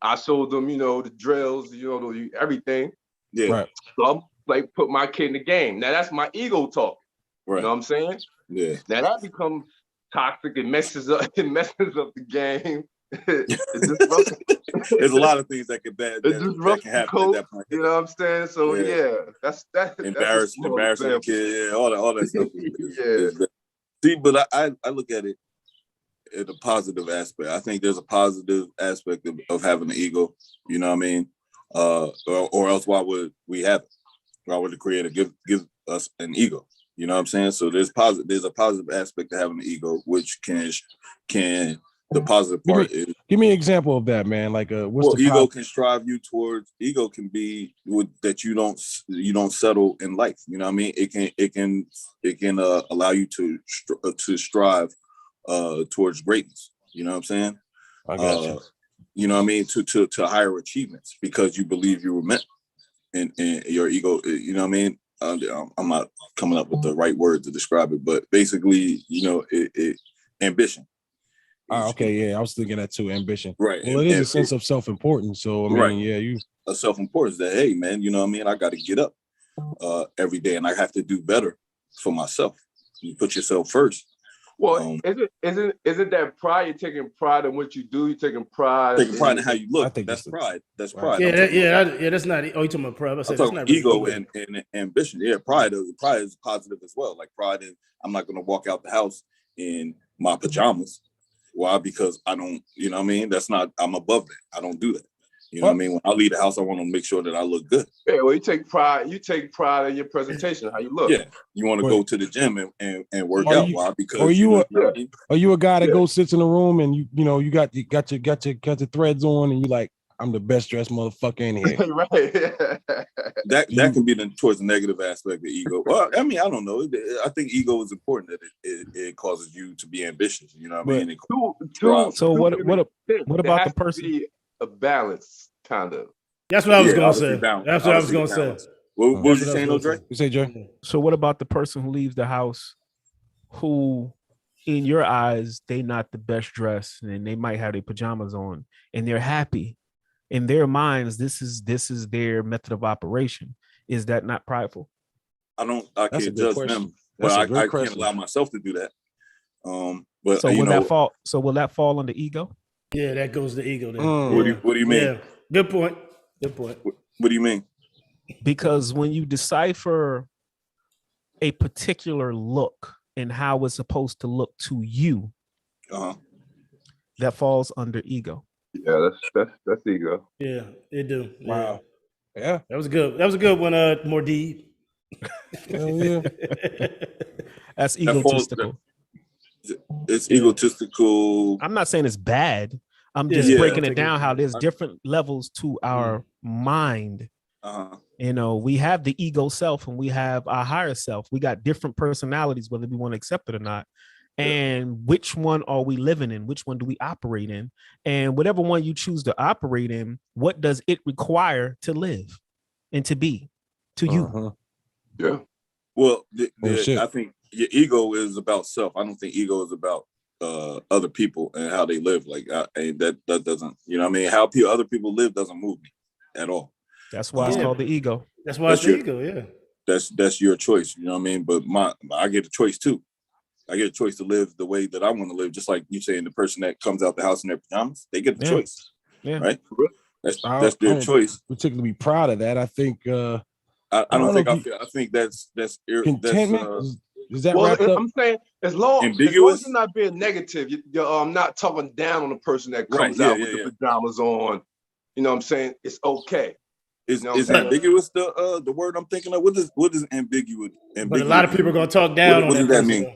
Speaker 2: I showed them, you know, the drills, you know, everything.
Speaker 5: Yeah.
Speaker 1: Right.
Speaker 2: So I'm like, put my kid in the game. Now that's my ego talking.
Speaker 5: Right.
Speaker 2: You know what I'm saying?
Speaker 5: Yeah.
Speaker 2: Now that becomes toxic and messes up the game.
Speaker 5: There's a lot of things that can happen at that point.
Speaker 2: You know what I'm saying? So that's
Speaker 5: embarrassing the kid, all that stuff. See, but I look at it in a positive aspect. I think there's a positive aspect of having an ego. You know what I mean? Or else why would we have it? Why would the creator give us an ego? You know what I'm saying? So there's a positive aspect to having an ego, which can the positive part is. Give
Speaker 1: me an example of that, man. Like what's the
Speaker 5: ego can strive you towards. Ego can be that you don't settle in life. You know what I mean? It can allow you to strive towards greatness. You know what I'm saying?
Speaker 1: I got you.
Speaker 5: You know what I mean? To higher achievements because you believe you were meant, and your ego. You know what I mean? I'm not coming up with the right word to describe it, but basically, you know, ambition.
Speaker 1: Okay, I was thinking that too, ambition.
Speaker 5: Right.
Speaker 1: Well, it is a sense of self-importance. So, I mean, you
Speaker 5: a self-importance that, hey, man, you know what I mean? I got to get up every day and I have to do better for myself. You put yourself first.
Speaker 2: Well, isn't that pride? You're taking pride in what you do. You're taking pride
Speaker 5: in how you look. I think that's pride. That's pride.
Speaker 3: That's not. Oh, you talking about pride?
Speaker 5: I'm talking about ego and ambition. Yeah, pride is positive as well. Like pride is, I'm not going to walk out the house in my pajamas. Why? Because I don't. You know what I mean? That's not. I'm above that. I don't do that. You know what I mean? When I leave the house, I want to make sure that I look good.
Speaker 2: Yeah, well, you take pride in your presentation, how you look.
Speaker 5: Yeah, you want to go to the gym and work out. Why? Because
Speaker 1: are you a guy that goes sits in a room and you got your threads on and you like, I'm the best dressed motherfucker in here.
Speaker 2: Right.
Speaker 5: That can be towards the negative aspect of ego. Well, I mean, I don't know. I think ego is important that it causes you to be ambitious. You know what I mean?
Speaker 4: So what about the person?
Speaker 2: A balance, kind of.
Speaker 3: That's what I was gonna say. That's what I was gonna say.
Speaker 5: What was you saying, Dre?
Speaker 1: You say, Dre?
Speaker 4: So what about the person who leaves the house, who, in your eyes, they not the best dressed, and they might have their pajamas on, and they're happy. In their minds, this is their method of operation. Is that not prideful?
Speaker 5: I can't judge them, but I can't allow myself to do that. But
Speaker 4: So
Speaker 5: you
Speaker 4: will
Speaker 5: know,
Speaker 4: that fall? So will that fall under ego?
Speaker 3: Yeah, that goes to ego then.
Speaker 1: Mm.
Speaker 5: what do you mean?
Speaker 3: Yeah. Good point. Good point.
Speaker 5: What do you mean?
Speaker 4: Because when you decipher a particular look and how it's supposed to look to you,
Speaker 5: Uh-huh.
Speaker 4: that falls under ego.
Speaker 2: Yeah, that's ego.
Speaker 3: Yeah, it do.
Speaker 1: Wow. Yeah.
Speaker 3: That was good. That was a good one, more deep.
Speaker 1: Hell yeah.
Speaker 4: That's
Speaker 5: That falls-
Speaker 4: egotistical.
Speaker 5: It's
Speaker 3: Yeah.
Speaker 5: egotistical.
Speaker 4: I'm not saying it's bad. I'm
Speaker 3: Yeah.
Speaker 4: just
Speaker 5: Yeah.
Speaker 4: breaking
Speaker 3: I'll
Speaker 4: it
Speaker 3: take
Speaker 4: down
Speaker 3: it.
Speaker 4: how there's different levels to our mind.
Speaker 5: Uh-huh.
Speaker 4: You know, we have the ego self and we have our higher self. We got different personalities, whether we want to accept it or not. And which one are we living in? Which one do we operate in? And whatever one you choose to operate in, what does it require to live and to be to you?
Speaker 1: Uh-huh.
Speaker 2: Yeah.
Speaker 5: Well,
Speaker 1: Oh, shit.
Speaker 5: I think your ego is about self. I don't think ego is about other people and how they live. Like and that doesn't, you know what I mean? How other people live doesn't move me at all.
Speaker 4: That's why it's
Speaker 3: Yeah.
Speaker 4: called the ego.
Speaker 3: That's why it's
Speaker 5: That's
Speaker 3: the ego, yeah.
Speaker 5: That's your choice, you know what I mean? But I get a choice too. I get a choice to live the way that I want to live, just like you saying the person that comes out the house in their pajamas, they get the
Speaker 4: Yeah.
Speaker 5: choice.
Speaker 4: Yeah.
Speaker 5: Right? That's
Speaker 1: I
Speaker 5: their
Speaker 1: don't
Speaker 5: choice.
Speaker 1: particularly be proud of that. I think
Speaker 5: I
Speaker 1: I
Speaker 5: don't
Speaker 1: don't
Speaker 5: think
Speaker 1: know
Speaker 5: I
Speaker 1: if
Speaker 5: feel. I think that's
Speaker 1: contentment is that
Speaker 2: Well,
Speaker 1: wrapped up?
Speaker 2: I'm saying as long as
Speaker 5: Ambiguous?
Speaker 2: you're not being negative, you're not talking down on the person that
Speaker 5: Right,
Speaker 2: comes
Speaker 5: yeah,
Speaker 2: out with
Speaker 5: yeah,
Speaker 2: the pajamas on. You know what I'm saying? It's okay.
Speaker 5: Is
Speaker 2: You know what I'm
Speaker 5: is
Speaker 2: saying?
Speaker 5: ambiguous the word I'm thinking of? What is ambiguous?
Speaker 3: But a lot of people are gonna talk down
Speaker 5: What
Speaker 3: on
Speaker 5: does
Speaker 3: that
Speaker 5: that
Speaker 3: person.
Speaker 5: mean?
Speaker 3: Though.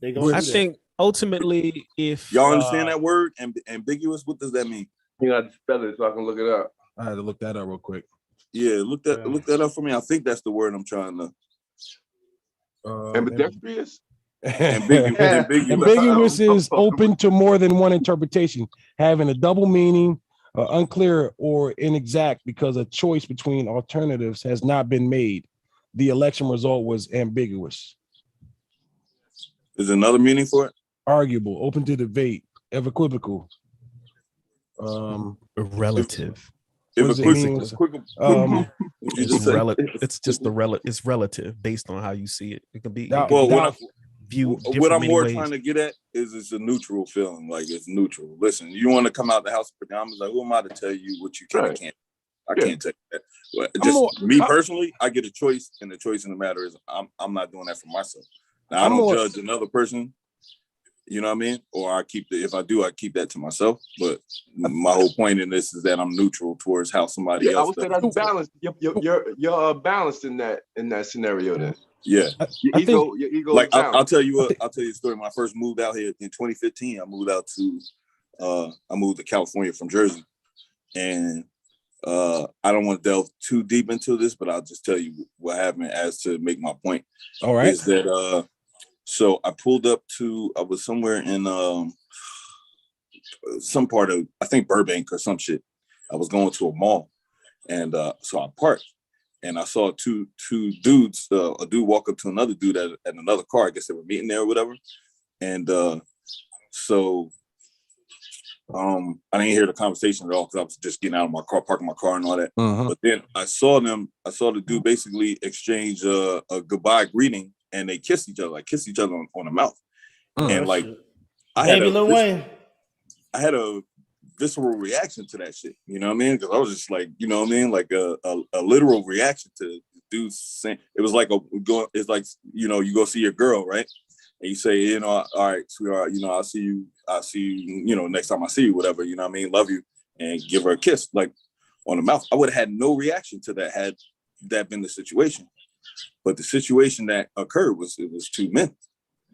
Speaker 3: They gonna
Speaker 4: I
Speaker 3: do that.
Speaker 4: think ultimately, if
Speaker 5: Y'all understand that word? Ambiguous. What does that mean?
Speaker 2: You got to spell it so I can look it up.
Speaker 1: I had to look that up real quick.
Speaker 5: Yeah, look that up for me. I think that's the word I'm trying to.
Speaker 2: Ambidextrous?
Speaker 1: Ambiguous is open to more than one interpretation, having a double meaning, unclear or inexact because a choice between alternatives has not been made. The election result was ambiguous,
Speaker 5: Is there another meaning for it?
Speaker 1: arguable, open to debate, equivocal.
Speaker 4: relative,
Speaker 1: What does it mean?
Speaker 5: You just say-
Speaker 4: it's just it's relative based on how you see it. It can be
Speaker 1: Doubt-
Speaker 5: Well,
Speaker 1: doubt-
Speaker 4: viewed
Speaker 5: what
Speaker 4: different
Speaker 5: I'm
Speaker 4: many
Speaker 5: more
Speaker 4: ways.
Speaker 5: trying to get at is it's a neutral feeling. Like it's neutral. Listen, you want to come out the house in pajamas? Like, who am I to tell you what you can and
Speaker 2: Right.
Speaker 5: can't? I
Speaker 2: Yeah.
Speaker 5: can't tell you that. But
Speaker 1: I'm
Speaker 5: just
Speaker 1: more-
Speaker 5: me personally, I get a choice, and the choice in the matter is I'm not doing that for myself. Now I
Speaker 1: I'm
Speaker 5: don't
Speaker 1: more-
Speaker 5: judge another person. You know what I mean? Or I keep if I do, I keep that to myself. But my whole point in this is that I'm neutral towards how somebody
Speaker 2: Yeah, I
Speaker 5: else
Speaker 2: would say
Speaker 5: does.
Speaker 2: that's balanced. You're balanced in that scenario. Then
Speaker 5: Yeah.
Speaker 2: your
Speaker 1: I
Speaker 2: ego,
Speaker 1: think-
Speaker 2: your ego.
Speaker 5: Like
Speaker 2: is
Speaker 5: I'll
Speaker 2: balanced.
Speaker 5: tell you a story. When I first moved out here in 2015, I moved out to I moved to California from Jersey. And I don't want to delve too deep into this, but I'll just tell you what happened as to make my point.
Speaker 1: All right.
Speaker 5: Is that so I pulled up I was somewhere in some part of, I think Burbank or some shit. I was going to a mall, and so I parked, and I saw two dudes. A dude walk up to another dude at another car. I guess they were meeting there or whatever. And so I didn't hear the conversation at all because I was just getting out of my car, parking my car and all that.
Speaker 1: Uh-huh.
Speaker 5: But then I saw the dude basically exchange a goodbye greeting, and they kissed each other on the mouth. And like I had
Speaker 3: Baby Lil Wayne.
Speaker 5: I had a visceral reaction to that shit. You know what I mean? Because I was just like, you know what I mean, like a literal reaction to the dude saying it was like it's like, you know, you go see your girl, right? And you say, you know, all right, sweetheart, you know, I'll see you, you know, next time I see you, whatever, you know what I mean? Love you, and give her a kiss, like on the mouth. I would have had no reaction to that had that been the situation. But the situation that occurred was two men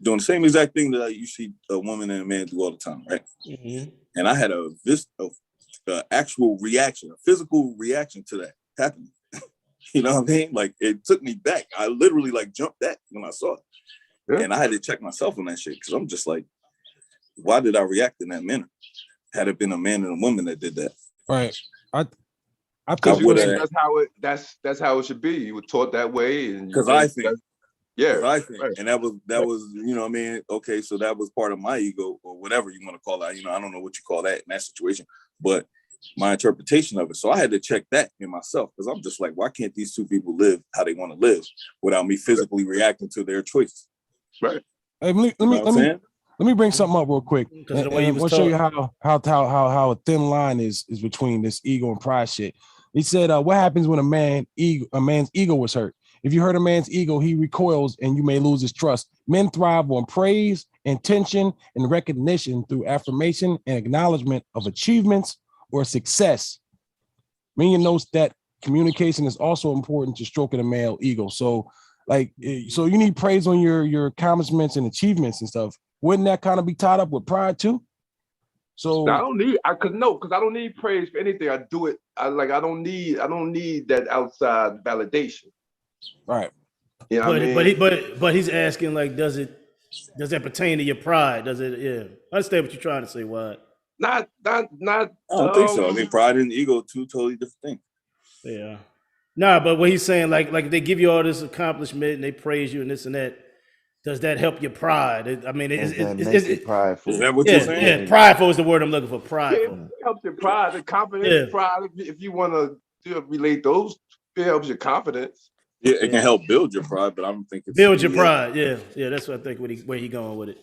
Speaker 5: doing the same exact thing that you see a woman and a man do all the time, right?
Speaker 3: Mm-hmm.
Speaker 5: And I had a actual reaction, a physical reaction to that happening. You know what I mean? Like it took me back. I literally like jumped back when I saw it. Yeah. And I had to check myself on that shit because I'm just like, why did I react in that manner? Had it been a man and a woman that did that,
Speaker 1: Right. I
Speaker 5: think
Speaker 2: that's how it should be. You were taught that way, and
Speaker 5: because I think,
Speaker 2: right.
Speaker 5: and that was you know what I mean. Okay, so that was part of my ego or whatever you want to call that. You know, I don't know what you call that in that situation, but my interpretation of it. So I had to check that in myself because I'm just like, why can't these two people live how they want to live without me physically reacting to their choices?
Speaker 2: Right.
Speaker 1: Hey, let Let me bring something up real quick.
Speaker 3: Because of
Speaker 1: And,
Speaker 3: the way he
Speaker 1: and
Speaker 3: was
Speaker 1: I'll show you
Speaker 3: talking.
Speaker 1: how a thin line is between this ego and pride shit. He said, what happens when a man's ego was hurt? If you hurt a man's ego, he recoils and you may lose his trust. Men thrive on praise, intention, and recognition through affirmation and acknowledgement of achievements or success. Minion notes that communication is also important to stroking a male ego. So, so you need praise on your accomplishments and achievements and stuff. Wouldn't that kind of be tied up with pride too? So
Speaker 2: I don't need because I don't need praise for anything. I do it. I don't need that outside validation.
Speaker 1: right.
Speaker 2: You know what I mean?
Speaker 3: But he's asking like, does that pertain to your pride? Does it? Yeah, I understand what you're trying to say. What?
Speaker 2: Not.
Speaker 5: I don't think so. I think pride and ego are two totally different things.
Speaker 3: Yeah. Nah, but what he's saying, like they give you all this accomplishment and they praise you and this and that. Does that help your pride? I mean,
Speaker 6: Does that make you prideful?
Speaker 5: Is that what you're saying?
Speaker 3: Yeah, prideful is the word I'm looking for. Prideful.
Speaker 2: It helps your pride, the confidence,
Speaker 3: Yeah.
Speaker 2: pride. If you want to relate those, it helps your confidence.
Speaker 5: Yeah, it can help build your pride, but I don't think it's
Speaker 3: Build your pride. Yeah, that's what I think where he going with it.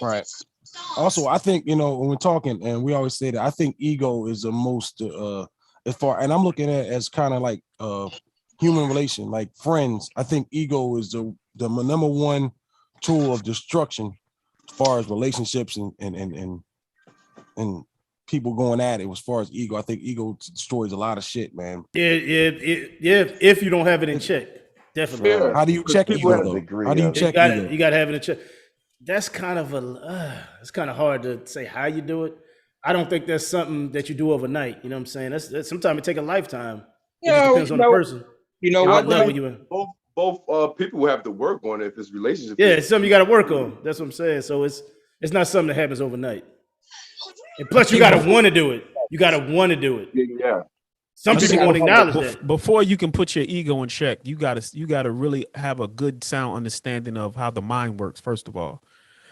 Speaker 1: Right. Also, I think, when we're talking, and we always say that, I think ego is the most as far, and I'm looking at it as kind of like human relation, like friends. I think ego is the number one tool of destruction as far as relationships and people going at it. As far as ego, I think ego destroys a lot of shit, man.
Speaker 3: Yeah. If you don't have it in check, definitely.
Speaker 2: Yeah.
Speaker 1: How do you check
Speaker 2: people
Speaker 1: ego
Speaker 2: have
Speaker 1: though? How do you check ego?
Speaker 3: You got to have it in check. That's kind of it's kind of hard to say how you do it. I don't think that's something that you do overnight. You know what I'm saying? That's sometimes it take a lifetime. It just depends on the person.
Speaker 7: You know
Speaker 3: what
Speaker 7: what?
Speaker 3: level you in.
Speaker 2: Both people have to work on it if it's relationship.
Speaker 3: Yeah, it's something you got to work on. That's what I'm saying. So it's not something that happens overnight. And plus, you got to want to do it. You got to want to do it.
Speaker 2: Yeah.
Speaker 3: Some people won't acknowledge that.
Speaker 4: Before you can put your ego in check, you gotta really have a good sound understanding of how the mind works, first of all.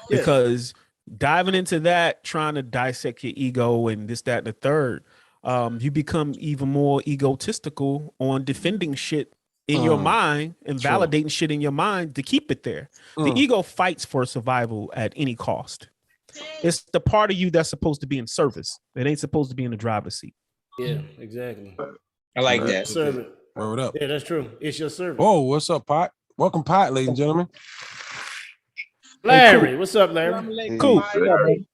Speaker 3: Yeah.
Speaker 4: Because diving into that, trying to dissect your ego and this, that, and the third, you become even more egotistical on defending shit in your mind and validating shit in your mind to keep it there. The ego fights for survival at any cost. It's the part of you that's supposed to be in service. It ain't supposed to be in the driver's seat.
Speaker 3: Yeah, exactly.
Speaker 7: I like that.
Speaker 3: Servant.
Speaker 1: Word up.
Speaker 3: Yeah, that's true. It's your servant.
Speaker 1: Oh, what's up, Pot? Welcome, Pot, ladies and gentlemen.
Speaker 3: Larry, what's up, Larry?
Speaker 4: Cool.
Speaker 2: Hey.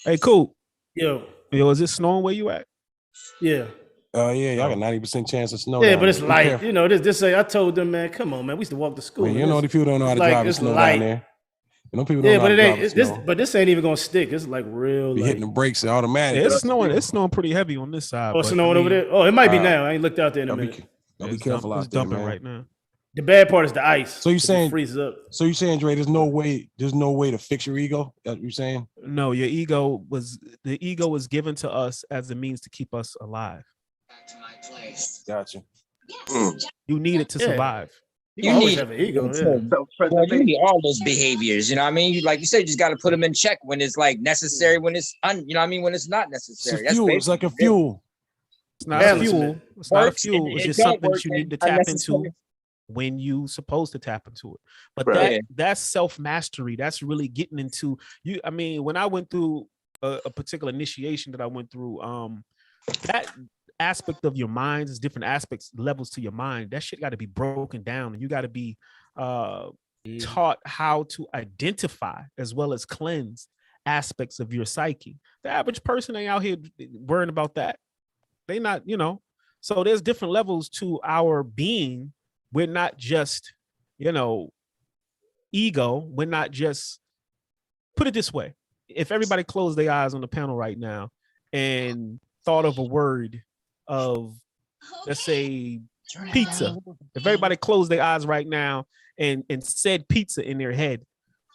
Speaker 4: Hey, cool.
Speaker 3: Yo,
Speaker 4: Is it snowing where you at?
Speaker 3: yeah.
Speaker 1: Yeah, y'all got 90% chance of snow.
Speaker 3: Yeah,
Speaker 1: down
Speaker 3: but it's
Speaker 1: there. Be
Speaker 3: light.
Speaker 1: careful.
Speaker 3: You know, this I told them, man, come on, man. We used to walk to school.
Speaker 1: Man, you know, the people don't know how to
Speaker 3: like-
Speaker 1: drive in
Speaker 3: it's
Speaker 1: snow
Speaker 3: light.
Speaker 1: down there. People don't
Speaker 3: Yeah,
Speaker 1: know
Speaker 3: but
Speaker 1: how
Speaker 3: it
Speaker 1: to
Speaker 3: ain't.
Speaker 1: drive in
Speaker 3: This,
Speaker 1: snow.
Speaker 3: but this ain't even gonna stick. It's like real.
Speaker 1: Be hitting the brakes automatic.
Speaker 4: It's snowing. It's snowing pretty heavy on this side.
Speaker 3: Oh,
Speaker 4: but,
Speaker 3: snowing
Speaker 4: I mean,
Speaker 3: over there. Oh, it might be
Speaker 1: uh,
Speaker 3: now. I ain't looked out there in a
Speaker 1: Y'all
Speaker 3: minute.
Speaker 1: be
Speaker 4: it's
Speaker 1: careful
Speaker 4: dump-
Speaker 1: out
Speaker 4: it's
Speaker 1: there,
Speaker 4: dumping
Speaker 1: man.
Speaker 4: right now.
Speaker 3: The bad part is the ice.
Speaker 1: So you
Speaker 3: 'cause it
Speaker 1: saying-
Speaker 3: freezes up?
Speaker 1: So you saying, Dre, there's no way to fix your ego? That's what you saying?
Speaker 4: No, the ego was given to us as a means to keep us alive.
Speaker 1: Gotcha.
Speaker 4: You need it to
Speaker 3: Yeah.
Speaker 4: survive.
Speaker 3: You
Speaker 7: You
Speaker 3: always
Speaker 7: need
Speaker 3: have an ego.
Speaker 7: it.
Speaker 3: Yeah.
Speaker 7: Well, you need all those behaviors. You know what I mean? Like you said, you just got to put them in check when it's like necessary, when it's you know what I mean, when it's not
Speaker 1: It's
Speaker 7: necessary.
Speaker 1: a fuel. It's like a fuel.
Speaker 4: It's not a
Speaker 3: Balance,
Speaker 4: fuel.
Speaker 3: man.
Speaker 4: It's not a
Speaker 7: Works,
Speaker 4: fuel.
Speaker 7: and
Speaker 4: It's
Speaker 7: it
Speaker 4: just
Speaker 7: don't
Speaker 4: something that
Speaker 7: work
Speaker 4: you
Speaker 7: when
Speaker 4: need to
Speaker 7: it's
Speaker 4: tap into
Speaker 7: unnecessary.
Speaker 4: when you supposed to tap into it. But
Speaker 2: Right.
Speaker 4: that's self-mastery. That's really getting into you. I mean, when I went through a particular initiation that I went through, that aspect of your mind is different aspects, levels to your mind. That shit got to be broken down, and you got to be taught how to identify as well as cleanse aspects of your psyche. The average person ain't out here worrying about that. They not, so there's different levels to our being. We're not just, ego. We're not just, put it this way. If everybody closed their eyes on the panel right now and thought of a word of, let's say, pizza. If everybody closed their eyes right now and said pizza in their head,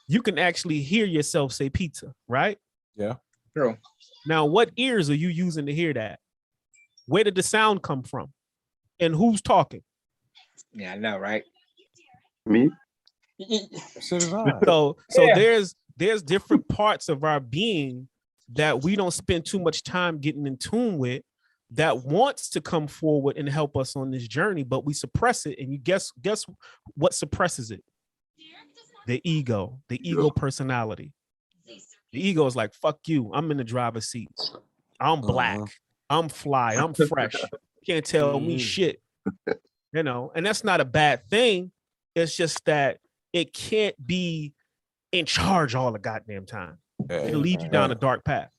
Speaker 4: you can actually hear yourself say pizza, right?
Speaker 1: Yeah.
Speaker 7: True.
Speaker 4: Now, what ears are you using to hear that? Where did the sound come from? And who's talking?
Speaker 7: Yeah, I know, right?
Speaker 2: Me?
Speaker 1: So does I.
Speaker 4: So
Speaker 7: Yeah.
Speaker 4: there's different parts of our being that we don't spend too much time getting in tune with, that wants to come forward and help us on this journey, but we suppress it. And you guess what suppresses it? the ego personality. The ego is like, fuck you. I'm in the driver's seat. I'm black. I'm fly. I'm fresh. Can't tell me shit. You know, and that's not a bad thing. It's just that it can't be in charge all the goddamn time. It'll lead you down a dark path.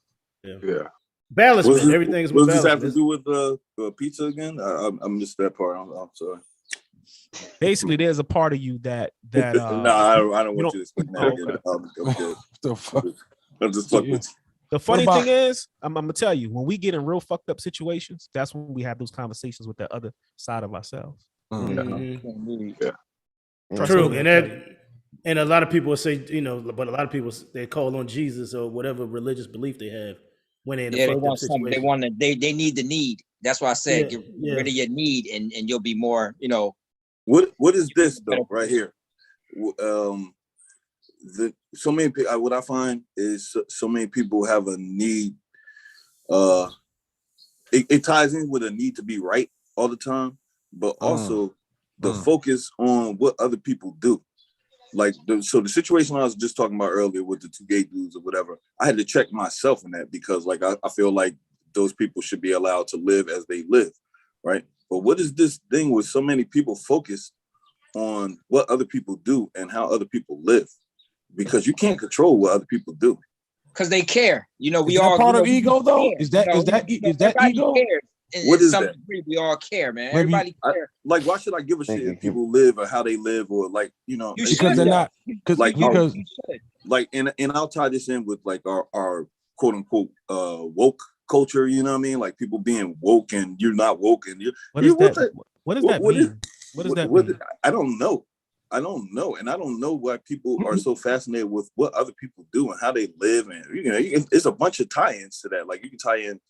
Speaker 2: Yeah.
Speaker 3: Balance,
Speaker 5: What's
Speaker 3: man.
Speaker 5: this-
Speaker 3: Everything's
Speaker 5: What
Speaker 3: with
Speaker 5: does this have
Speaker 3: balance.
Speaker 5: to do with pizza again? I missed that part. I'm sorry.
Speaker 4: Basically, there's a part of you that
Speaker 5: No, I don't want
Speaker 4: don't-
Speaker 5: you to explain that
Speaker 4: Oh,
Speaker 5: again.
Speaker 4: okay.
Speaker 5: I'm good.
Speaker 1: The fuck?
Speaker 5: I'm just fucking with you.
Speaker 4: the funny
Speaker 1: about-
Speaker 4: thing is, I'm gonna tell you, when we get in real fucked up situations, that's when we have those conversations with the other side of ourselves.
Speaker 3: Mhm.
Speaker 2: Yeah.
Speaker 1: Trust
Speaker 3: True,
Speaker 1: me.
Speaker 3: and a lot of people say, you know, but a lot of people they call on Jesus or whatever religious belief they have when they're in a
Speaker 7: Yeah, they
Speaker 3: fucked up
Speaker 7: want something.
Speaker 3: situation.
Speaker 7: They need the need. That's why I said
Speaker 3: Yeah,
Speaker 7: get
Speaker 3: yeah.
Speaker 7: rid of your need, and you'll be more, you know.
Speaker 5: What is this though right here? So many people. What I find is so many people have a need. It ties in with a need to be right all the time, but also the focus on what other people do. Like so the situation I was just talking about earlier with the two gay dudes or whatever, I had to check myself in that because like I feel like those people should be allowed to live as they live, right? But what is this thing with so many people focused on what other people do and how other people live? Because you can't control what other people do.
Speaker 7: Because they care. You know, we
Speaker 1: Is that
Speaker 7: all
Speaker 1: part
Speaker 7: you
Speaker 1: of
Speaker 7: know, we
Speaker 1: ego, though?
Speaker 7: care.
Speaker 1: Is that-
Speaker 7: You know,
Speaker 1: is that-
Speaker 7: you know,
Speaker 1: is that
Speaker 7: everybody
Speaker 1: ego?
Speaker 7: cares.
Speaker 5: What
Speaker 7: In
Speaker 5: is
Speaker 7: some
Speaker 5: that?
Speaker 7: degree, we all care, man.
Speaker 1: Maybe-
Speaker 7: Everybody cares.
Speaker 5: Like, why should I give a shit if people live or how they live or like, you know,
Speaker 7: You
Speaker 5: it's-
Speaker 1: Because
Speaker 7: should,
Speaker 1: they're
Speaker 7: though.
Speaker 1: not. Because
Speaker 5: Like,
Speaker 1: because
Speaker 7: You should.
Speaker 5: like, and I'll tie this in with like our quote unquote woke culture. You know what I mean? Like people being woke and you're not woke and you're.
Speaker 4: What does
Speaker 5: what
Speaker 4: that? What does
Speaker 5: what-
Speaker 4: that
Speaker 5: what is-
Speaker 4: mean? What does that
Speaker 5: what-
Speaker 4: mean?
Speaker 5: I don't know. And I don't know why people are so fascinated with what other people do and how they live, and you know, it's a bunch of tie-ins to that. Like you can tie in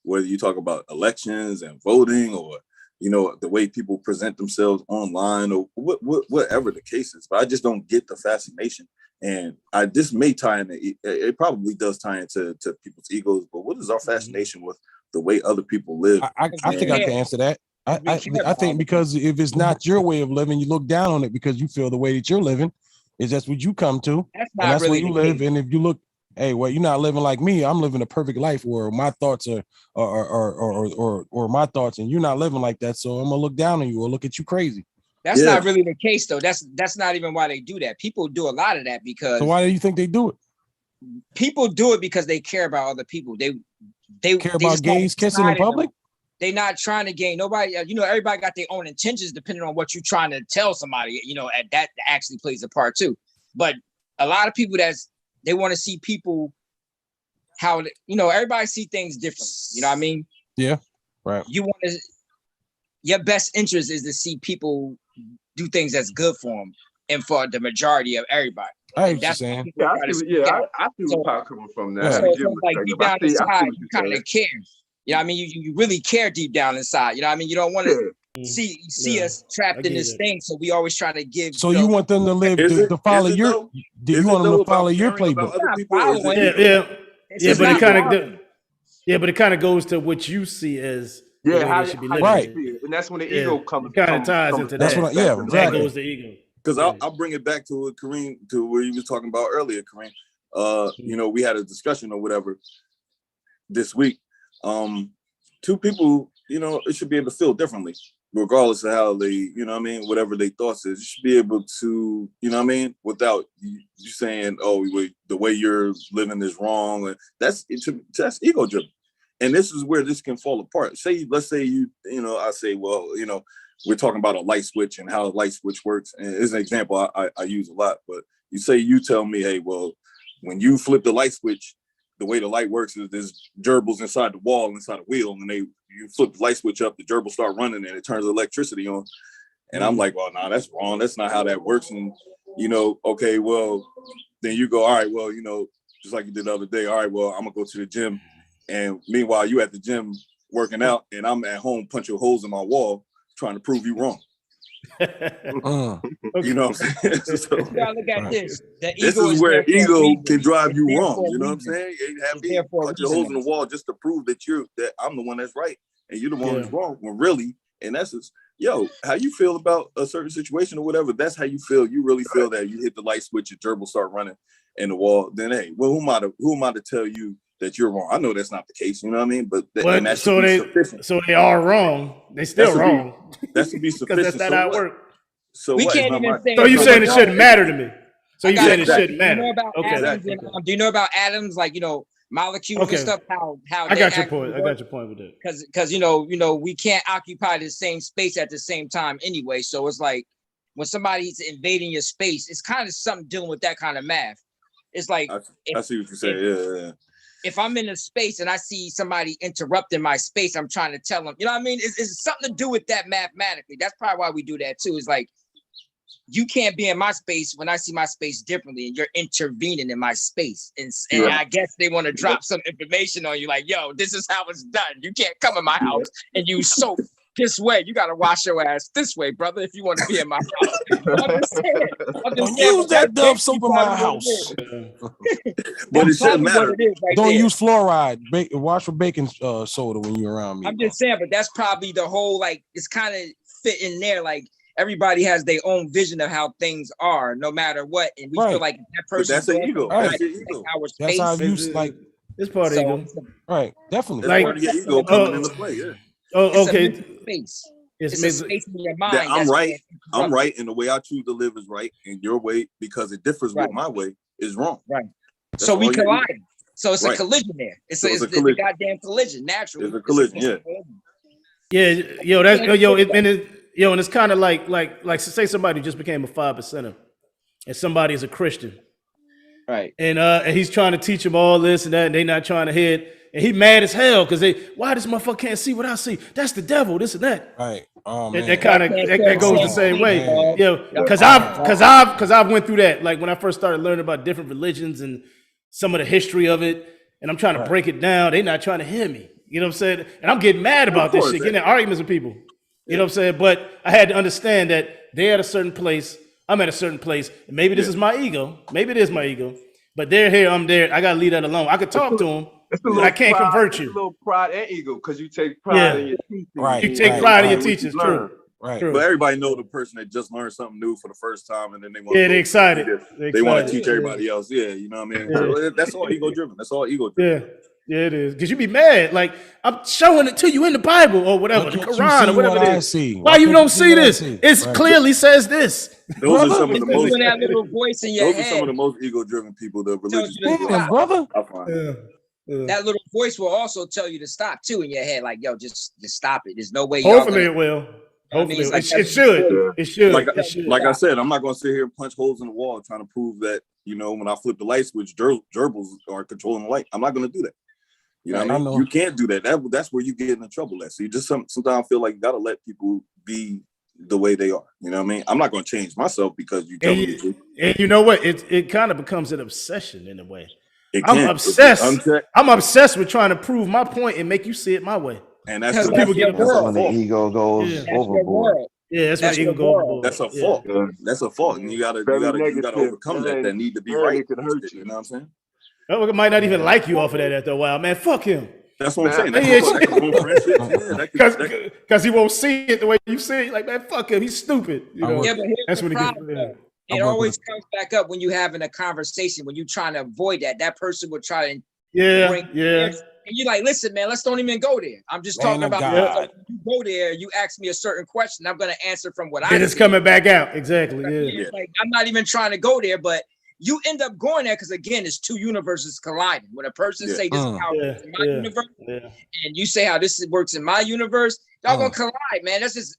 Speaker 5: whether you talk about elections and voting, or you know, the way people present themselves online, or whatever the case is. But I just don't get the fascination, and this may tie in. It probably does tie into people's egos. But what is our fascination with the way other people live?
Speaker 1: I think I can answer that. I think because if it's not your way of living, you look down on it because you feel the way that you're living is that's what you come to,
Speaker 7: That's
Speaker 1: and
Speaker 7: not
Speaker 1: that's
Speaker 7: really
Speaker 1: where you
Speaker 7: the
Speaker 1: live.
Speaker 7: case.
Speaker 1: And if you look, hey, well, you're not living like me. I'm living a perfect life where my thoughts are or my thoughts, and you're not living like that. So I'm gonna look down on you or look at you crazy.
Speaker 7: That's
Speaker 5: Yeah.
Speaker 7: not really the case, though. That's not even why they do that. People do a lot of that because
Speaker 1: So why do you think they do it?
Speaker 7: people do it because they care about other people. They
Speaker 1: Care
Speaker 7: they
Speaker 1: about
Speaker 7: just haven't
Speaker 1: gays kissing in
Speaker 7: decided on-
Speaker 1: public?
Speaker 7: They're not trying to gain nobody. You know, everybody got their own intentions depending on what you're trying to tell somebody. You know, and that actually plays a part too. But a lot of people they want to see people how you know everybody see things differently. You know what I mean?
Speaker 1: Yeah, right.
Speaker 7: You want to. Your best interest is to see people do things that's good for them and for the majority of everybody.
Speaker 1: I hear what you're
Speaker 7: That's
Speaker 1: saying.
Speaker 7: people
Speaker 2: Yeah,
Speaker 7: try to
Speaker 2: I see.
Speaker 7: speak
Speaker 2: Yeah,
Speaker 7: out.
Speaker 2: I see
Speaker 7: So-
Speaker 2: where Pop coming from now.
Speaker 1: Yeah.
Speaker 7: So
Speaker 2: I
Speaker 7: it's
Speaker 2: give
Speaker 7: like
Speaker 2: it a
Speaker 7: deep
Speaker 2: second, but I
Speaker 7: down
Speaker 2: see
Speaker 7: inside,
Speaker 2: what
Speaker 7: you
Speaker 2: you're
Speaker 7: kind
Speaker 2: saying.
Speaker 7: of care. You know what I mean? You really care deep down inside. You know what I mean? You don't want to see
Speaker 3: Yeah,
Speaker 7: us trapped
Speaker 3: I
Speaker 7: in
Speaker 3: get
Speaker 7: this
Speaker 3: it.
Speaker 7: thing. So we always try to give.
Speaker 1: So
Speaker 7: know,
Speaker 1: you want them to live
Speaker 5: Is it-
Speaker 1: to follow
Speaker 5: is it
Speaker 1: your?
Speaker 5: though?
Speaker 1: Do
Speaker 5: Is
Speaker 1: you
Speaker 5: it
Speaker 1: want them
Speaker 5: though
Speaker 1: to follow
Speaker 5: about
Speaker 1: your
Speaker 5: caring about
Speaker 1: playbook?
Speaker 5: other
Speaker 7: Not
Speaker 5: people, or is
Speaker 7: following.
Speaker 5: it
Speaker 3: Yeah,
Speaker 7: It's
Speaker 3: but
Speaker 7: not
Speaker 3: it kind
Speaker 7: following.
Speaker 3: of, but it kind of goes to what you see as the
Speaker 2: Yeah,
Speaker 3: way
Speaker 2: how
Speaker 3: they should be
Speaker 2: you
Speaker 3: living.
Speaker 1: Right.
Speaker 2: see it. And that's when the
Speaker 3: Yeah,
Speaker 2: ego comes.
Speaker 3: it kinda ties into
Speaker 1: That's
Speaker 3: that.
Speaker 1: what. Yeah,
Speaker 3: That
Speaker 1: exactly.
Speaker 3: goes to ego.
Speaker 5: Because
Speaker 3: Yeah.
Speaker 5: I'll bring it back to Kareem, to where you was talking about earlier, Kareem. You know, we had a discussion or whatever this week. Two people, you know, it should be able to feel differently, regardless of how they, you know what I mean, whatever their thoughts is. You should be able to, you know what I mean, without you saying, oh, the way you're living is wrong. That's ego driven. And this is where this can fall apart. Let's say you know, I say, well, you know, we're talking about a light switch and how a light switch works. And as an example, I use a lot, but you tell me, hey, well, when you flip the light switch, the way the light works is there's gerbils inside the wall, inside the wheel, and you flip the light switch up, the gerbils start running and it turns the electricity on. And I'm like, well, nah, that's wrong. That's not how that works. And, you know, okay, well, then you go, all right, well, you know, just like you did the other day, all right, well, I'm gonna go to the gym. And meanwhile, you at the gym working out and I'm at home punching holes in my wall trying to prove you wrong. You know what I'm saying? So,
Speaker 7: You gotta look at this. The
Speaker 5: this
Speaker 7: ego
Speaker 5: is where
Speaker 7: there for a
Speaker 5: ego
Speaker 7: reason.
Speaker 5: can drive
Speaker 7: It's
Speaker 5: you
Speaker 7: there
Speaker 5: wrong.
Speaker 7: for a
Speaker 5: You know what I'm
Speaker 7: reason.
Speaker 5: saying? You have
Speaker 7: It's
Speaker 5: me
Speaker 7: there for a
Speaker 5: punching
Speaker 7: reason.
Speaker 5: holes in the wall just to prove that I'm the one that's right and you're the one
Speaker 3: Yeah.
Speaker 5: that's wrong. When really, in essence, yo, how you feel about a certain situation or whatever, that's how you feel. You really feel that you hit the light switch, your gerbil start running in the wall, then hey, well, who am I to tell you that you're wrong? I know that's not the case, you know what I mean? But and that
Speaker 3: so they are wrong. They still wrong.
Speaker 5: That should be sufficient.
Speaker 3: Because that's not how it works.
Speaker 5: So
Speaker 7: we
Speaker 5: what?
Speaker 7: can't even say.
Speaker 3: So you saying it shouldn't matter to me? So you saying it shouldn't matter?
Speaker 7: Do you know about atoms? And, do you know about atoms? Like molecules and stuff. How
Speaker 3: I got your point. I got your point with that.
Speaker 7: Because you know we can't occupy the same space at the same time anyway. So it's like when somebody's invading your space, it's kind of something dealing with that kind of math. It's like
Speaker 5: I see what you're saying. Yeah.
Speaker 7: If I'm in a space and I see somebody interrupting my space, I'm trying to tell them. You know what I mean? It's something to do with that mathematically. That's probably why we do that too. It's like you can't be in my space when I see my space differently, and you're intervening in my space. And I guess they want to drop some information on you, like, "Yo, this is how it's done. You can't come in my house and use soap this way. You got to wash your ass this way, brother, if you want to be in my house." I'm just saying.
Speaker 1: Don't use that Dove soap in my house.
Speaker 5: But it shouldn't matter.
Speaker 1: Don't use fluoride. Wash with baking soda when you're around me.
Speaker 7: I'm just saying, but that's probably the whole, like, it's kind of fit in there. Like, everybody has their own vision of how things are, no matter what. And we feel like that person.
Speaker 5: That's an ego.
Speaker 1: Right.
Speaker 5: That's your ego.
Speaker 1: That's how you like.
Speaker 3: It's part of ego.
Speaker 1: Right. Definitely.
Speaker 5: That's part of your ego coming into play. Yeah.
Speaker 3: Oh, okay.
Speaker 7: It's a space in your mind.
Speaker 5: I'm right, and the way I choose to live is right, and your way, because it differs with my way, is wrong.
Speaker 7: Right. So we collide. So it's a collision there. It's a goddamn collision. Naturally,
Speaker 5: it's a collision.
Speaker 3: Yeah. Yo, and it's kind of like say somebody just became a 5%er, and somebody is a Christian,
Speaker 7: right?
Speaker 3: And he's trying to teach them all this and that, and they not trying to hear it. And he mad as hell because why this motherfucker can't see what I see? That's the devil, this and that.
Speaker 1: Right.
Speaker 3: That goes the same way. Because I've went through that. Like when I first started learning about different religions and some of the history of it, and I'm trying to break it down. They're not trying to hear me. You know what I'm saying? And I'm getting mad about this shit, getting in arguments with people. You know what I'm saying? But I had to understand that they're at a certain place. I'm at a certain place. And maybe this is my ego. Maybe it is my ego. But they're here, I'm there. I gotta leave that alone. I could talk to them. I can't convert you.
Speaker 2: It's a little pride and ego because you take pride in your teaching.
Speaker 1: Right.
Speaker 3: You take pride in your teachings. True.
Speaker 1: Right.
Speaker 3: True.
Speaker 5: But everybody know the person that just learned something new for the first time, and then they want
Speaker 3: they're excited.
Speaker 5: They want to teach everybody else. Yeah, you know what I mean.
Speaker 3: Yeah.
Speaker 5: So that's all ego driven. That's all ego driven.
Speaker 3: Yeah, it is. Because you be mad. Like, I'm showing it to you in the Bible or whatever, the Quran or whatever it is. Why you don't see this? It clearly says this.
Speaker 5: Those are some of the most.
Speaker 7: That little voice in your
Speaker 5: head. Those are some of the most ego driven people. The religious
Speaker 1: people, brother.
Speaker 7: That little voice will also tell you to stop too in your head, like, yo, just stop it. There's no way.
Speaker 3: Hopefully it will. Hopefully it should. It should.
Speaker 5: Like I said, I'm not going to sit here and punch holes in the wall trying to prove that, you know, when I flip the light switch, gerbils are controlling the light. I'm not going to do that. You know what I mean? You can't do that. That's where you get into trouble at. So you just sometimes feel like you got to let people be the way they are. You know what I mean? I'm not going to change myself because you tell me the truth.
Speaker 3: And you know what? It kind of becomes an obsession in a way. I'm obsessed. I'm obsessed with trying to prove my point and make you see it my way.
Speaker 5: And that's when
Speaker 3: people get
Speaker 6: when the ego goes overboard.
Speaker 3: Yeah, that's when ego goes overboard.
Speaker 5: That's a fault. That's a fault, and you gotta overcome that need to be right. You know what I'm saying?
Speaker 3: That might not even like you off of that after a while, man. Fuck him.
Speaker 5: That's what I'm saying.
Speaker 3: Because he won't see it the way you see it. Like, man, fuck him. He's stupid. You know?
Speaker 7: Yeah, but that's when it always comes back up when you having a conversation, when you're trying to avoid that person will try to and you're like, listen, man, let's don't even go there. I'm just talking about when you go there, you ask me a certain question, I'm going to answer from what I see.
Speaker 3: It's coming back out. Exactly. Yeah.
Speaker 7: Like, I'm not even trying to go there, but you end up going there because, again, it's two universes colliding. When a person say this is how it works in my universe, and you say how this works in my universe, y'all gonna collide, man. That's just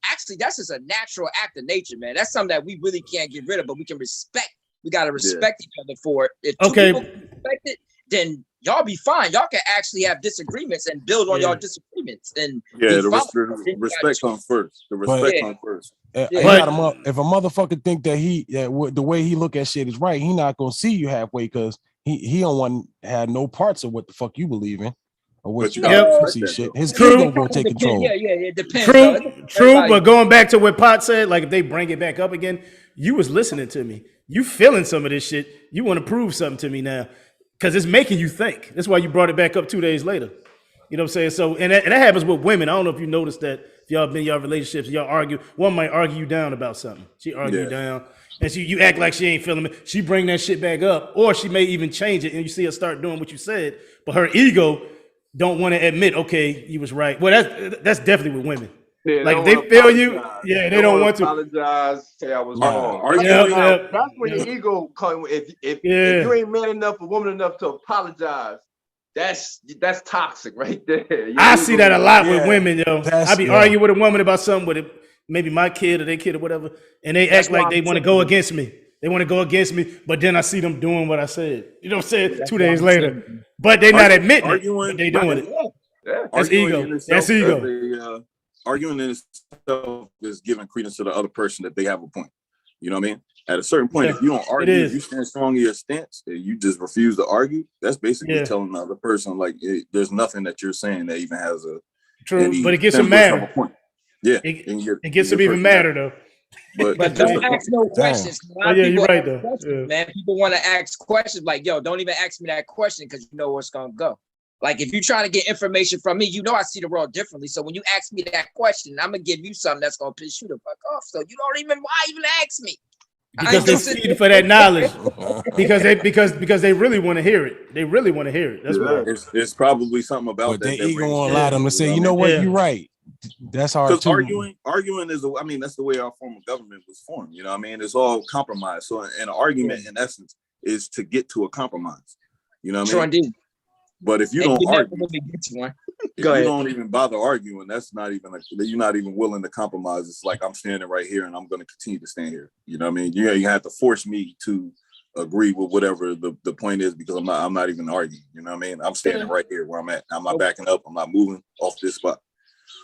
Speaker 7: a natural act of nature, man. That's something that we really can't get rid of, but we can respect. We gotta respect each other for it. If two people respect it, then y'all be fine. Y'all can actually have disagreements and build on y'all disagreements. And
Speaker 5: the respect comes first. The respect comes first.
Speaker 1: If a motherfucker think that the way he look at shit is right, he not gonna see you halfway because he don't want to have no parts of what the fuck you believe in or what you see shit. His ego gonna take control.
Speaker 7: Yeah, it depends.
Speaker 3: True. But going back to what Pot said, like if they bring it back up again, you was listening to me. You feeling some of this shit. You want to prove something to me now because it's making you think. That's why you brought it back up 2 days later. You know what I'm saying? So and that happens with women. I don't know if you noticed that If y'all been in y'all relationships, y'all argue. One might argue you down about something. She argue you down, and you act like she ain't feeling it. She bring that shit back up, or she may even change it, and you see her start doing what you said, but her ego don't want to admit, okay, you was right. Well, that's definitely with women.
Speaker 2: Yeah,
Speaker 3: Like they feel you, they don't want to
Speaker 2: apologize. Say I was wrong.
Speaker 3: That's
Speaker 2: when your ego comes. If you ain't man enough or woman enough to apologize, that's toxic right there.
Speaker 3: I see that a lot with women, yo. I be arguing with a woman about something with it, maybe my kid or their kid or whatever, and they act like they want to go against me. They want to go against me, but then I see them doing what I said. You know what I'm saying? 2 days later, but they not admitting it, but they doing it. That's ego. That's ego.
Speaker 5: Arguing in itself is giving credence to the other person that they have a point. You know what I mean? At a certain point, if you don't argue, if you stand strong in your stance, and you just refuse to argue, that's basically telling the other person like there's nothing that you're saying that even has a
Speaker 3: true. But it gets them mad.
Speaker 5: Yeah,
Speaker 3: it gets them even madder though.
Speaker 7: But don't ask no questions.
Speaker 3: You're right though.
Speaker 7: Man, people want to ask questions like, "Yo, don't even ask me that question because you know where it's gonna go." Like if you try to get information from me, you know I see the world differently. So when you ask me that question, I'm gonna give you something that's gonna piss you the fuck off. So you don't even ask me.
Speaker 3: Because they're seeking for that knowledge. because they really want to hear it. They really want to hear it. That's why.
Speaker 5: It's probably something about
Speaker 8: that. Their ego won't allow them to say, you know what, you're right. That's hard too.
Speaker 5: Arguing is, that's the way our form of government was formed. You know what I mean? It's all compromise. So an argument, in essence, is to get to a compromise. You know what I mean? But if you don't argue, if you don't even bother arguing, that's not even you're not even willing to compromise. It's like I'm standing right here and I'm going to continue to stand here. You know what I mean? You have to force me to agree with whatever the point is because I'm not even arguing. You know what I mean? I'm standing right here where I'm at. I'm not backing up. I'm not moving off this spot.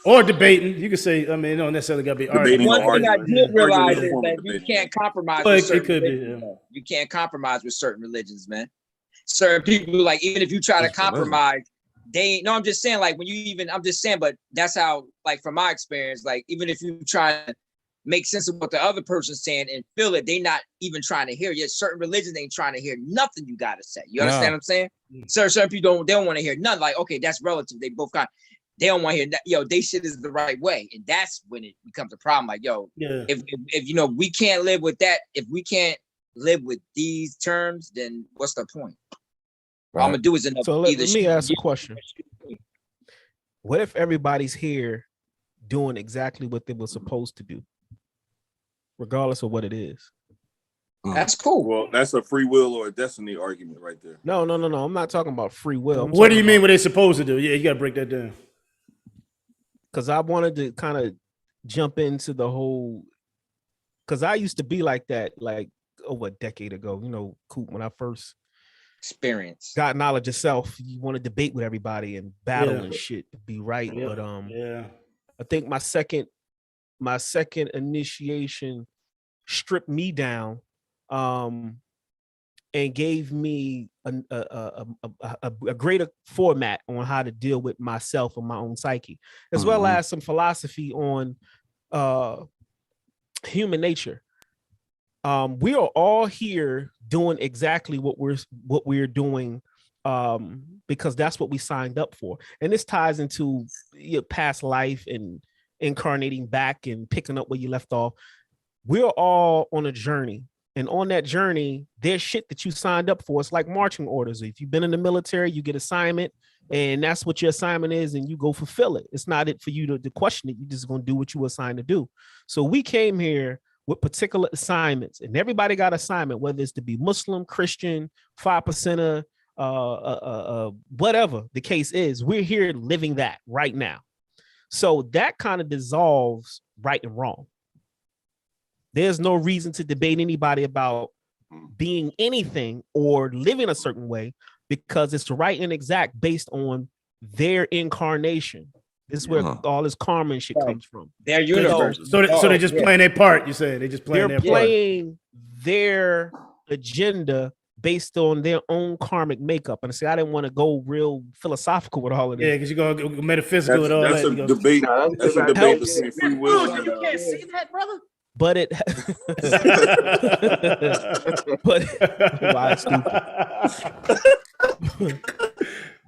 Speaker 3: Or debating. You could say, I mean, it don't necessarily got to be arguing.
Speaker 7: One thing I did realize is that you can't compromise with certain
Speaker 3: religions.
Speaker 7: You can't compromise with certain religions, man. Certain people, like, even if you try to compromise, I'm just saying, like, but that's how, like, from my experience, like, even if you try to make sense of what the other person's saying and feel it, they not even trying to hear it. Yet certain religions ain't trying to hear nothing you got to say. You understand what I'm saying? Certain people don't want to hear nothing. Like, okay, that's relative. They both got, they don't want to hear that. Yo, they shit is the right way. And that's when it becomes a problem. Like, yo, if you know, we can't live with that. If we can't live with these terms, then what's the point? What I'm gonna do is
Speaker 4: so let me ask a question. What if everybody's here doing exactly what they were supposed to do, regardless of what it is?
Speaker 7: That's cool.
Speaker 5: Well, that's a free will or a destiny argument right there.
Speaker 4: No. I'm not talking about free will.
Speaker 3: What do you mean what they're supposed to do? Yeah, you gotta break that down.
Speaker 4: Because I wanted to kind of jump into the whole, because I used to be like that, like over a decade ago, you know, Coop, when I first got knowledge of self, you want to debate with everybody and battle and shit to be right. But I think my second initiation stripped me down and gave me a greater format on how to deal with myself and my own psyche, as well as some philosophy on human nature. We are all here doing exactly what we're doing because that's what we signed up for. And this ties into your past life and incarnating back and picking up where you left off. We're all on a journey. And on that journey, there's shit that you signed up for. It's like marching orders. If you've been in the military, you get assignment, and that's what your assignment is, and you go fulfill it. It's not it for you to question it. You're just going to do what you were assigned to do. So we came here with particular assignments, and everybody got assignment, whether it's to be Muslim, Christian, 5%er, whatever the case is. We're here living that right now. So that kind of dissolves right and wrong. There's no reason to debate anybody about being anything or living a certain way because it's right and exact based on their incarnation. This is where all this karma and shit comes from.
Speaker 7: Their universe.
Speaker 3: So they're just playing their part, you say. They're just playing their part.
Speaker 4: They're playing their agenda based on their own karmic makeup. And see, I didn't want to go real philosophical with all of this.
Speaker 3: Yeah, because you go metaphysical with all
Speaker 5: that. That's a debate. That's a debate between free will and
Speaker 4: you can't see that, brother. But it,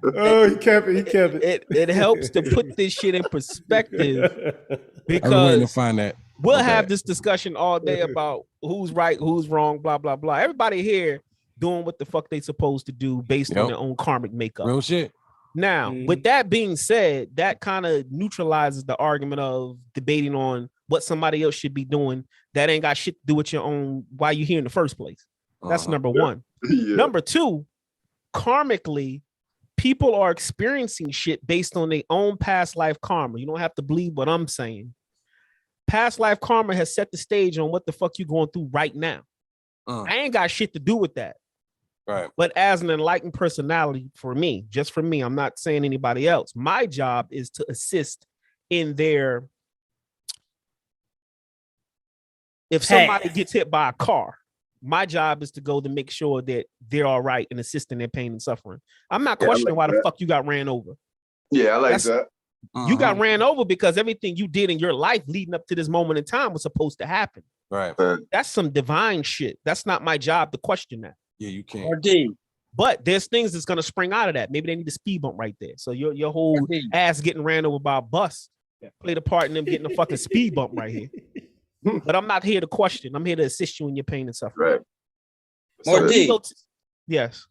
Speaker 3: Oh, he kept it. He kept it.
Speaker 4: It helps to put this shit in perspective
Speaker 1: I've been waiting to
Speaker 4: because
Speaker 1: find that.
Speaker 4: we'll
Speaker 1: Okay.
Speaker 4: have this discussion all day about who's right, who's wrong, blah, blah, blah. Everybody here doing what the fuck they supposed to do based on
Speaker 1: Yep.
Speaker 4: their own karmic makeup.
Speaker 1: Real shit.
Speaker 4: Now, with that being said, that kind of neutralizes the argument of debating on what somebody else should be doing that ain't got shit to do with your own why you here in the first place. That's number one.
Speaker 2: Yeah.
Speaker 4: Number two, karmically, people are experiencing shit based on their own past life karma. You don't have to believe what I'm saying. Past life karma has set the stage on what the fuck you going through right now. I ain't got shit to do with that.
Speaker 1: Right.
Speaker 4: But as an enlightened personality, for me, just for me, I'm not saying anybody else. My job is to assist in their. If somebody gets hit by a car, my job is to go to make sure that they're all right and assist in their pain and suffering. I'm not questioning why the fuck you got ran over.
Speaker 2: Yeah, I like that.
Speaker 4: You got ran over because everything you did in your life leading up to this moment in time was supposed to happen.
Speaker 1: Right.
Speaker 4: That's some divine shit. That's not my job to question that.
Speaker 1: Yeah, you can't.
Speaker 7: RD.
Speaker 4: But there's things that's gonna spring out of that. Maybe they need a speed bump right there. So your whole ass getting ran over by a bus played a part in them getting a fucking speed bump right here. But I'm not here to question. I'm here to assist you in your pain and suffering.
Speaker 2: Right.
Speaker 7: RD.
Speaker 4: Yes.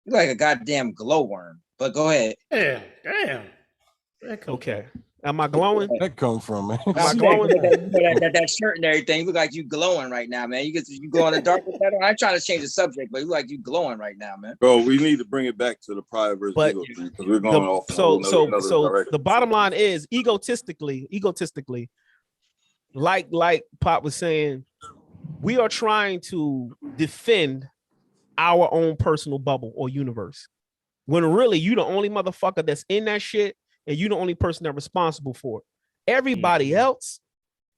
Speaker 7: You're like a goddamn glowworm. But go ahead.
Speaker 3: Damn.
Speaker 4: Okay. Am I glowing?
Speaker 1: That come from, man.
Speaker 4: Am I glowing?
Speaker 7: That shirt and everything. You look like you glowing right now, man. You go in the dark with that on. I'm trying to change the subject, but you look like you glowing right now, man.
Speaker 5: Bro, we need to bring it back to the pride versus ego thing because we're going off.
Speaker 4: So
Speaker 5: direction.
Speaker 4: the bottom line is egotistically, like Pop was saying, we are trying to defend our own personal bubble or universe. When really you the only motherfucker that's in that shit. And you're the only person that's responsible for it. Everybody else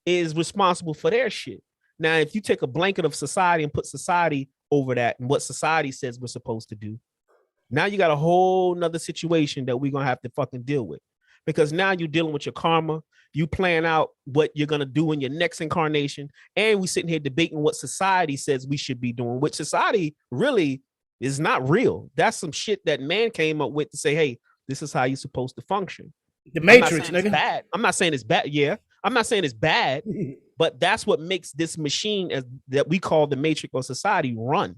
Speaker 4: is responsible for their shit. Now, if you take a blanket of society and put society over that and what society says we're supposed to do, now you got a whole nother situation that we're going to have to fucking deal with. Because now you're dealing with your karma. You plan out what you're going to do in your next incarnation. And we sitting here debating what society says we should be doing, which society really is not real. That's some shit that man came up with to say, hey, this is how you're supposed to function.
Speaker 3: The Matrix, nigga.
Speaker 4: Bad. I'm not saying it's bad. Yeah, I'm not saying it's bad, but that's what makes this machine that we call the Matrix or society run.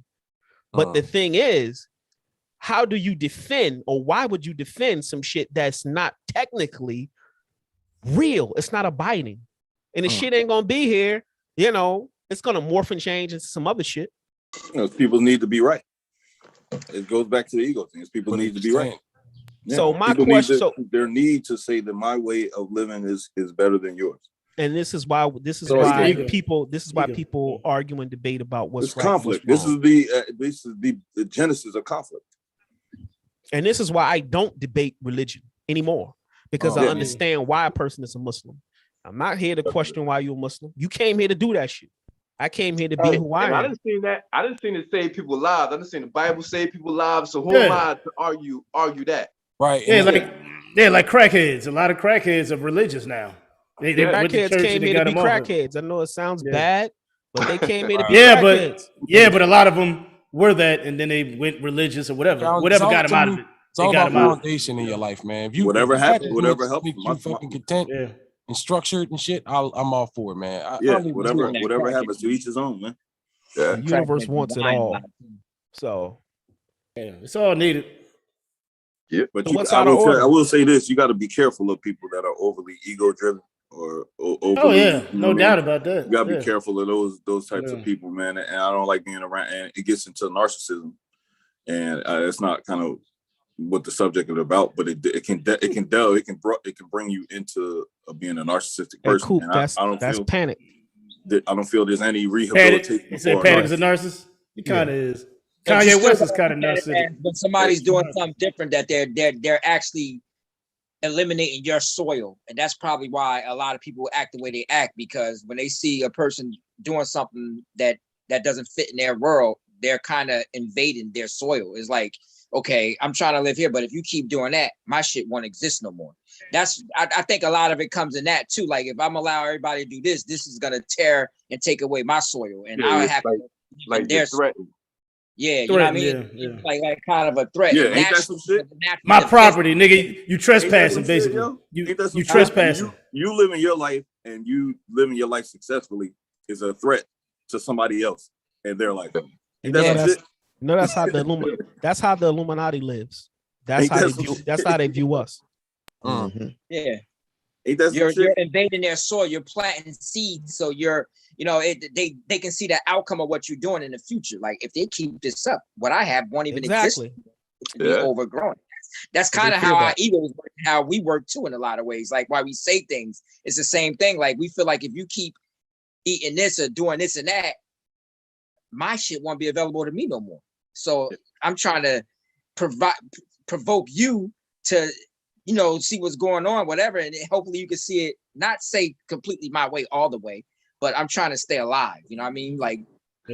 Speaker 4: But the thing is, how do you defend, or why would you defend some shit that's not technically real? It's not abiding, and the shit ain't gonna be here. You know, it's gonna morph and change into some other shit.
Speaker 5: You know, people need to be right. It goes back to the ego thing. People need to be right. Yeah.
Speaker 4: So my question,
Speaker 5: their need to say that my way of living is better than yours.
Speaker 4: And this is why people argue and debate about what's right,
Speaker 5: conflict.
Speaker 4: What's wrong.
Speaker 5: This is the genesis of conflict.
Speaker 4: And this is why I don't debate religion anymore, because I understand why a person is a Muslim. I'm not here to question why you're a Muslim. You came here to do that shit. I came here to be who I am.
Speaker 2: I didn't seen that. I didn't seen it save people's lives. I didn't seen the Bible save people's lives. So who am I to argue that?
Speaker 1: Right.
Speaker 3: Yeah, like crackheads. A lot of crackheads are religious now. They
Speaker 4: crackheads came here to be crackheads. I know it sounds bad, but they came here to be crackheads.
Speaker 3: But a lot of them were that, and then they went religious or whatever. Whatever got them out of it.
Speaker 1: It's all about foundation in your life, man. If you
Speaker 5: whatever helps,
Speaker 1: make you fucking content and structured and shit, I'm all for it, man.
Speaker 5: Whatever happens, to each his own, man.
Speaker 4: Yeah, the universe wants it all. So
Speaker 3: it's all needed.
Speaker 5: Yeah, but I will say this: you got to be careful of people that are overly ego-driven or overly.
Speaker 3: No doubt about that.
Speaker 5: You got to be careful of those types of people, man. And I don't like being around. And it gets into narcissism, and it's not kind of what the subject is about, but it can bring you into being a narcissistic person.
Speaker 4: Cool. That's panic.
Speaker 5: I don't feel there's any rehabilitation.
Speaker 3: You said Panic is a narcissist. He kind of is. Kanye West is kind of narcissistic.
Speaker 7: But somebody's doing something different, that they're actually eliminating your soil, and that's probably why a lot of people act the way they act, because when they see a person doing something that doesn't fit in their world, they're kind of invading their soil. It's like, okay, I'm trying to live here, but if you keep doing that, my shit won't exist no more. I think a lot of it comes in that too. Like, if I'm allow everybody to do this is gonna tear and take away my soil, and I have
Speaker 2: like they're threatened.
Speaker 7: Yeah, you know what I mean?
Speaker 3: Yeah.
Speaker 7: Like kind of a threat.
Speaker 5: Yeah, ain't that some shit?
Speaker 3: My property, nigga. You
Speaker 5: Ain't that
Speaker 3: trespassing,
Speaker 5: some shit,
Speaker 3: basically.
Speaker 5: yo? Ain't that some
Speaker 3: You
Speaker 5: shit?
Speaker 3: trespassing.
Speaker 5: You living your life and you living your life successfully is a threat to somebody else and their life. Ain't that some shit?
Speaker 4: No, that's how the Illuminati lives. That's how they view us.
Speaker 7: Yeah.
Speaker 5: Ain't that some
Speaker 7: You're
Speaker 5: shit?
Speaker 7: invading their soil. You're planting seeds, so they can see the outcome of what you're doing in the future. Like if they keep this up, what I have won't even exist to be overgrown. That's kind of how our egos work, how we work too in a lot of ways. Like why we say things, it's the same thing. Like we feel like if you keep eating this or doing this and that, my shit won't be available to me no more. So I'm trying to provoke you to, see what's going on, whatever, and hopefully you can see it. Not say completely my way all the way, but I'm trying to stay alive. You know what I mean? Like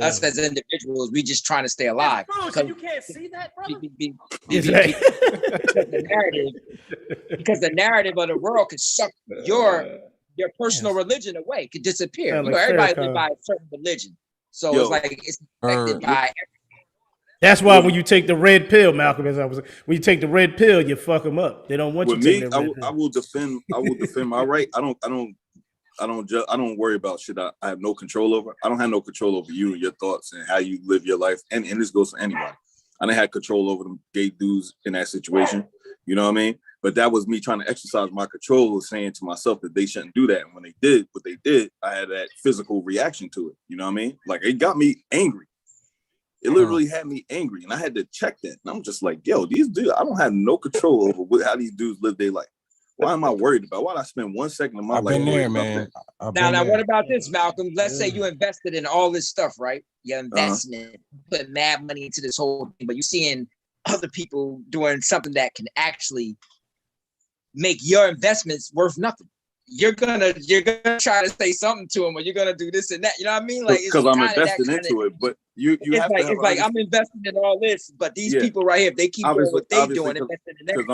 Speaker 7: us as individuals, we just trying to stay alive.
Speaker 3: So you can't see that, brother.
Speaker 7: Because the narrative of the world could suck your personal religion away, could disappear.
Speaker 3: Like
Speaker 7: everybody lives by a certain religion, so it's like it's affected by.
Speaker 3: That's why when you take the red pill, Malcolm, when you take the red pill, you fuck them up. They don't want you to take that red pill.
Speaker 5: I will defend my right. I don't worry about shit I have no control over. I don't have no control over you and your thoughts and how you live your life. And this goes for anybody. I didn't have control over them gay dudes in that situation. You know what I mean? But that was me trying to exercise my control, saying to myself that they shouldn't do that. And when they did what they did, I had that physical reaction to it. You know what I mean? Like it got me angry. It literally had me angry, and I had to check that. And I'm just like, yo, these dudes, I don't have no control over how these dudes live their life. Why am I worried about? Why did I spend 1 second of my life?
Speaker 8: Been there, man.
Speaker 7: Now, what about this, Malcolm? Let's say you invested in all this stuff, right? You're investing, putting mad money into this whole thing, but you're seeing other people doing something that can actually make your investments worth nothing. You're gonna try to say something to them, or you're gonna do this and that. You know what I mean? Like
Speaker 5: because I'm invested into it, but
Speaker 7: it's like I'm investing in all this, but these people right here, if they keep doing what they doing, investing in that.
Speaker 5: Because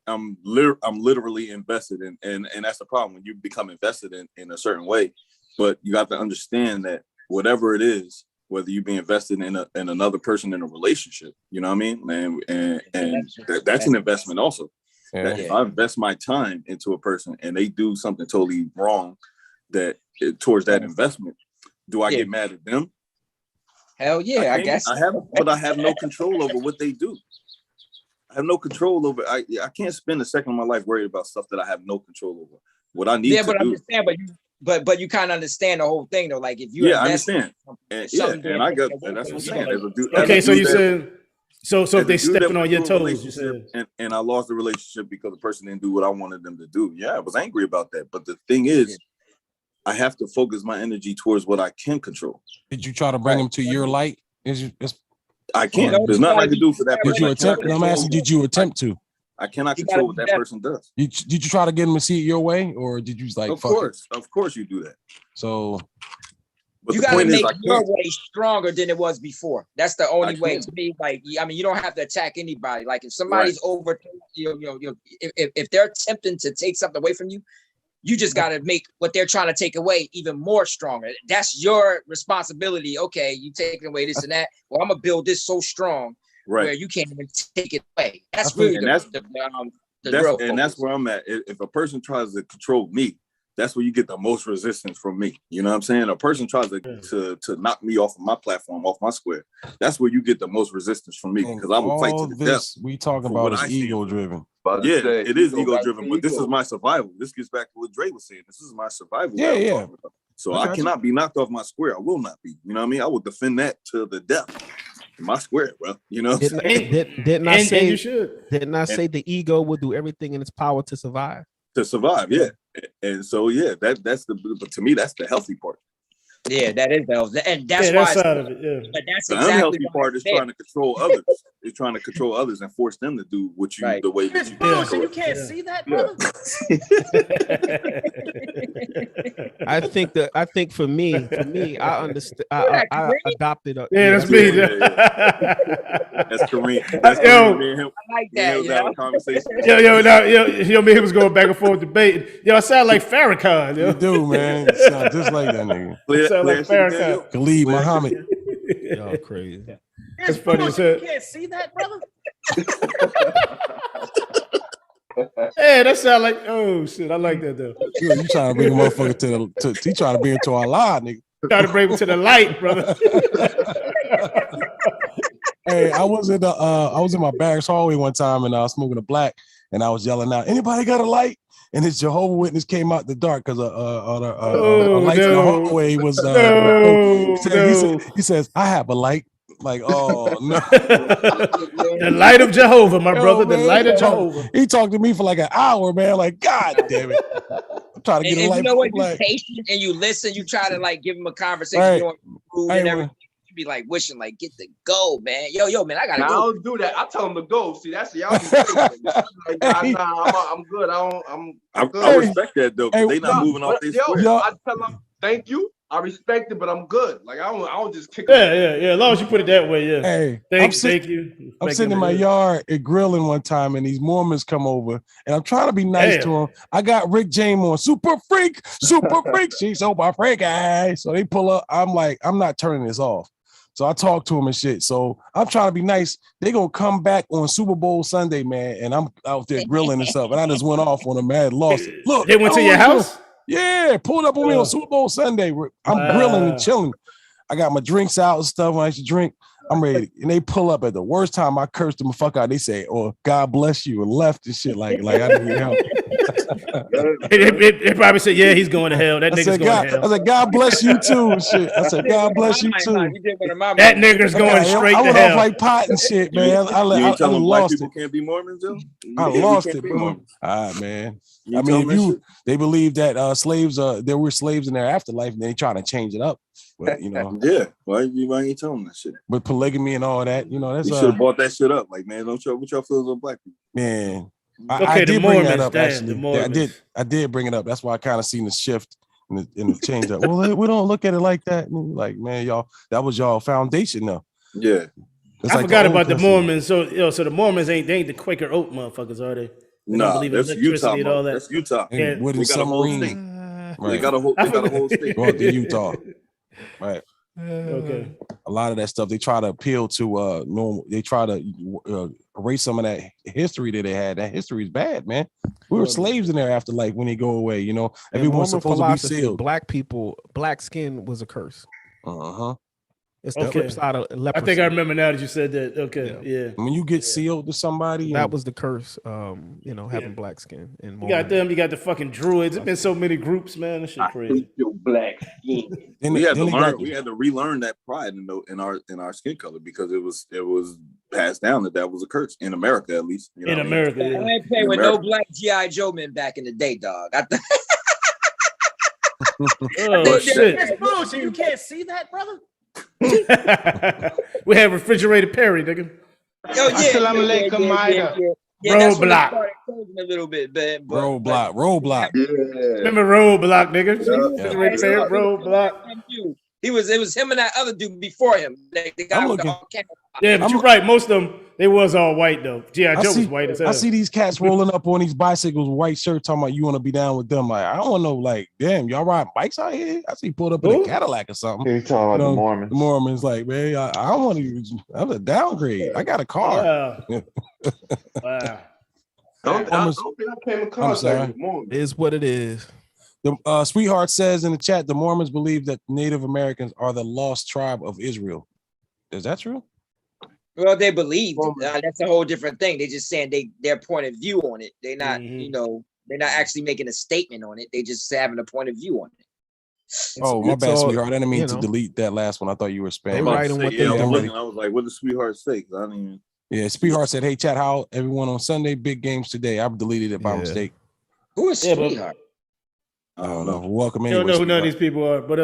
Speaker 5: I'm literally invested in, and that's the problem when you become invested in a certain way. But you have to understand that whatever it is, whether you be invested in another person in a relationship, you know what I mean, and that's an investment also. That if I invest my time into a person and they do something totally wrong towards that investment, do I get mad at them?
Speaker 7: Hell yeah, I guess.
Speaker 5: I have no control over what they do. I have no control over. I can't spend a second of my life worried about stuff that I have no control over. What I need to do.
Speaker 7: I understand, but you kind of understand the whole thing though. Like if you
Speaker 5: I understand. And that's what I'm saying.
Speaker 3: Okay, so you said. So if they stepping on your toes, you said,
Speaker 5: and I lost the relationship because the person didn't do what I wanted them to do. Yeah, I was angry about that. But the thing is, I have to focus my energy towards what I can control.
Speaker 8: Did you try to bring them to your light?
Speaker 5: I can't. There's nothing I can do for that person.
Speaker 8: Did you attempt? I'm asking, did you attempt to?
Speaker 5: I cannot control what that person does.
Speaker 8: Did you try to get them to see it your way, or did you like?
Speaker 5: Of course, you do that.
Speaker 8: So.
Speaker 5: But
Speaker 7: you gotta make your way stronger than it was before. That's the only way to me. Like, I mean, you don't have to attack anybody. Like, if somebody's over, if they're attempting to take something away from you, you just gotta make what they're trying to take away even more stronger. That's your responsibility. Okay, you taking away this and that. Well, I'm gonna build this so strong where you can't even take it away. That's really that's
Speaker 5: where I'm at. If a person tries to control me, that's where you get the most resistance from me. You know what I'm saying? A person tries to knock me off of my platform, off my square. That's where you get the most resistance from me because I will fight to the death.
Speaker 8: We talking about is ego driven.
Speaker 5: Yeah, it is ego driven, but this is my survival. This gets back to what Dre was saying. This is my survival.
Speaker 8: Yeah.
Speaker 5: So I cannot be knocked off my square. I will not be. You know what I mean? I will defend that to the death. My square, bro. You know.
Speaker 4: Didn't I say the ego will do everything in its power to survive?
Speaker 5: To survive, yeah. And so that's but to me that's the healthy part.
Speaker 7: Yeah, that is the healthy, and that's why
Speaker 3: side of it,
Speaker 7: but that's
Speaker 5: the
Speaker 7: exactly
Speaker 5: unhealthy part is trying to control others. It's trying to control others and force them to do what you the way that you do.
Speaker 3: So you can't see that, brother.
Speaker 4: I think for me, I understand. I adopted a.
Speaker 3: Yeah, that's me.
Speaker 5: That's Kareem. That's Kareem.
Speaker 7: I like that.
Speaker 5: Have a conversation.
Speaker 3: Yo, me was going back and forth debating. Yo, I sound like Farrakhan. Yo.
Speaker 8: You do, man. You sound just like that nigga.
Speaker 3: Sound like Farrakhan.
Speaker 8: Khalid Muhammad.
Speaker 4: Y'all crazy.
Speaker 3: That's funny as hell.
Speaker 4: You can't see that, brother.
Speaker 3: Hey, that sound like shit. I like that though.
Speaker 1: You trying to bring a motherfucker to he trying to bring it to our lie, nigga.
Speaker 3: Try to bring him to the light, brother.
Speaker 1: Hey, I was in my barracks hallway one time and I was smoking a black and I was yelling out, anybody got a light? And his Jehovah Witness came out the dark because the light in the hallway was he says, I have a light. Like, oh no.
Speaker 3: The light of Jehovah, my brother. The light of Jehovah.
Speaker 1: He talked to me for like an hour, man. Like, God damn it. I'm trying to get a light.
Speaker 7: You know what? You're patient and you listen. You try to like give him a conversation.
Speaker 1: Right.
Speaker 7: And everything. You be like wishing, like, get the go, man. Yo, man, I gotta go.
Speaker 2: I don't do that. I tell him to go. See, that's y'all. Like, I'm good.
Speaker 5: I respect that though. They not moving off this.
Speaker 2: I tell them thank you. I respect it, but I'm good. Like I don't just kick.
Speaker 3: Yeah. As long as you put it that way, yeah.
Speaker 1: Hey,
Speaker 3: thank you.
Speaker 1: I'm sitting in my yard at grilling one time, and these Mormons come over, and I'm trying to be nice to them. I got Rick James on, super freak. She's super freaky. So they pull up. I'm like, I'm not turning this off. So I talk to him and shit. So I'm trying to be nice. They gonna come back on Super Bowl Sunday, man, and I'm out there grilling and stuff. And I just went off on them, man. Lost it. Look,
Speaker 3: they went to your house.
Speaker 1: Yeah, pulled up on me on Super Bowl Sunday. I'm grilling and chilling. I got my drinks out and stuff. When I used to drink, I'm ready. And they pull up at the worst time. I cursed them the fuck out. They say, "Oh, God bless you," and left and shit. Like I didn't need help.
Speaker 3: They probably said, "Yeah, he's going to hell." That nigga's going to hell.
Speaker 1: I said, "God bless you too." And shit. I said, "God bless you too."
Speaker 3: That nigga's going straight to hell.
Speaker 1: I went off like pot and shit, man. I lost it.
Speaker 5: Can't be Mormons, though.
Speaker 1: I lost it, bro. All right, man. I mean, they believe that slaves there were slaves in their afterlife, and they try to change it up. But
Speaker 5: yeah. Why you telling them that shit?
Speaker 1: With polygamy and all that, that's
Speaker 5: you should have bought that shit up. Like, man, what y'all feels on black people?
Speaker 1: Man,
Speaker 3: okay,
Speaker 1: I did bring that up.
Speaker 3: Damn,
Speaker 1: actually, I did bring it up. That's why I kind of seen the shift in the change up. Well, we don't look at it like that. Like, man, y'all, that was y'all foundation, though.
Speaker 5: Yeah,
Speaker 3: I forgot about the Mormons. So the Mormons ain't the Quaker Oat motherfuckers, are they?
Speaker 5: No, that's Utah.
Speaker 3: And all that.
Speaker 5: That's Utah.
Speaker 1: Yeah. With the submarine.
Speaker 5: Right. They got a whole state.
Speaker 1: Going to Utah. Right.
Speaker 3: Okay.
Speaker 1: A lot of that stuff they try to appeal to normal. They try to erase some of that history that they had. That history is bad, man. We were slaves in their afterlife when they go away. Everyone's supposed to be sealed.
Speaker 4: Black skin was a curse. It's the
Speaker 3: Okay.
Speaker 4: flip side of leprosy.
Speaker 3: I think I remember now that you said that. Okay, yeah.
Speaker 1: When you get sealed to somebody,
Speaker 4: That was the curse. Having black skin. And
Speaker 3: You got them. You got the fucking druids. There's been so many groups, man. That shit crazy.
Speaker 2: Your black skin.
Speaker 5: We had to relearn that pride in our skin color because it was passed down that was a curse in America, at least.
Speaker 3: In America, yeah.
Speaker 7: I ain't playing with no black G.I. Joe men back in the day, dog.
Speaker 3: Oh shit!
Speaker 4: That's bullshit. You can't see that, brother.
Speaker 3: We have refrigerated Perry, nigga.
Speaker 7: Roadblock. A little bit, man.
Speaker 1: Roadblock.
Speaker 2: Yeah.
Speaker 3: Remember Roadblock, nigga? Refrigerated Perry, Roadblock.
Speaker 7: It was him and that other dude before him. The guy with the
Speaker 3: Yeah, but you're right. Most of them, they was all white though. G.I. Joe was white as hell.
Speaker 1: I see these cats rolling up on these bicycles with white shirts talking about you want to be down with them. Like, I don't want to know, like, damn, y'all ride bikes out here? I see pulled up in a Cadillac or something.
Speaker 6: You talking about the Mormons?
Speaker 1: The Mormons, like, man, I don't want to. That was a downgrade. I got a car.
Speaker 3: Wow. Wow.
Speaker 2: I don't think I came in contact with Mormons.
Speaker 4: It is what it is.
Speaker 1: The Sweetheart says in the chat, the Mormons believe that Native Americans are the lost tribe of Israel. Is that true?
Speaker 7: Well, they believe that's a whole different thing. They just saying their point of view on it. They're not, they're not actually making a statement on it. They just having a point of view on it.
Speaker 1: My bad, Sweetheart. I didn't mean to delete that last one. I thought you were spamming.
Speaker 5: I was like, what did Sweetheart say? I didn't even.
Speaker 1: Yeah, Sweetheart said, "Hey, chat, how everyone on Sunday? Big games today." I've deleted it by mistake.
Speaker 7: Who is Sweetheart?
Speaker 1: I don't know. Welcome.
Speaker 3: You don't know who none of these people are, but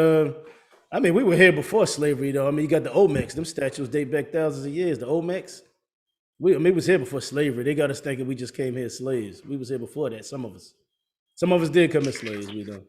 Speaker 3: I mean, we were here before slavery, though. I mean, you got the Olmecs. Them statues date back thousands of years. The Olmecs. We was here before slavery. They got us thinking we just came here as slaves. We was here before that. Some of us did come as slaves. We know.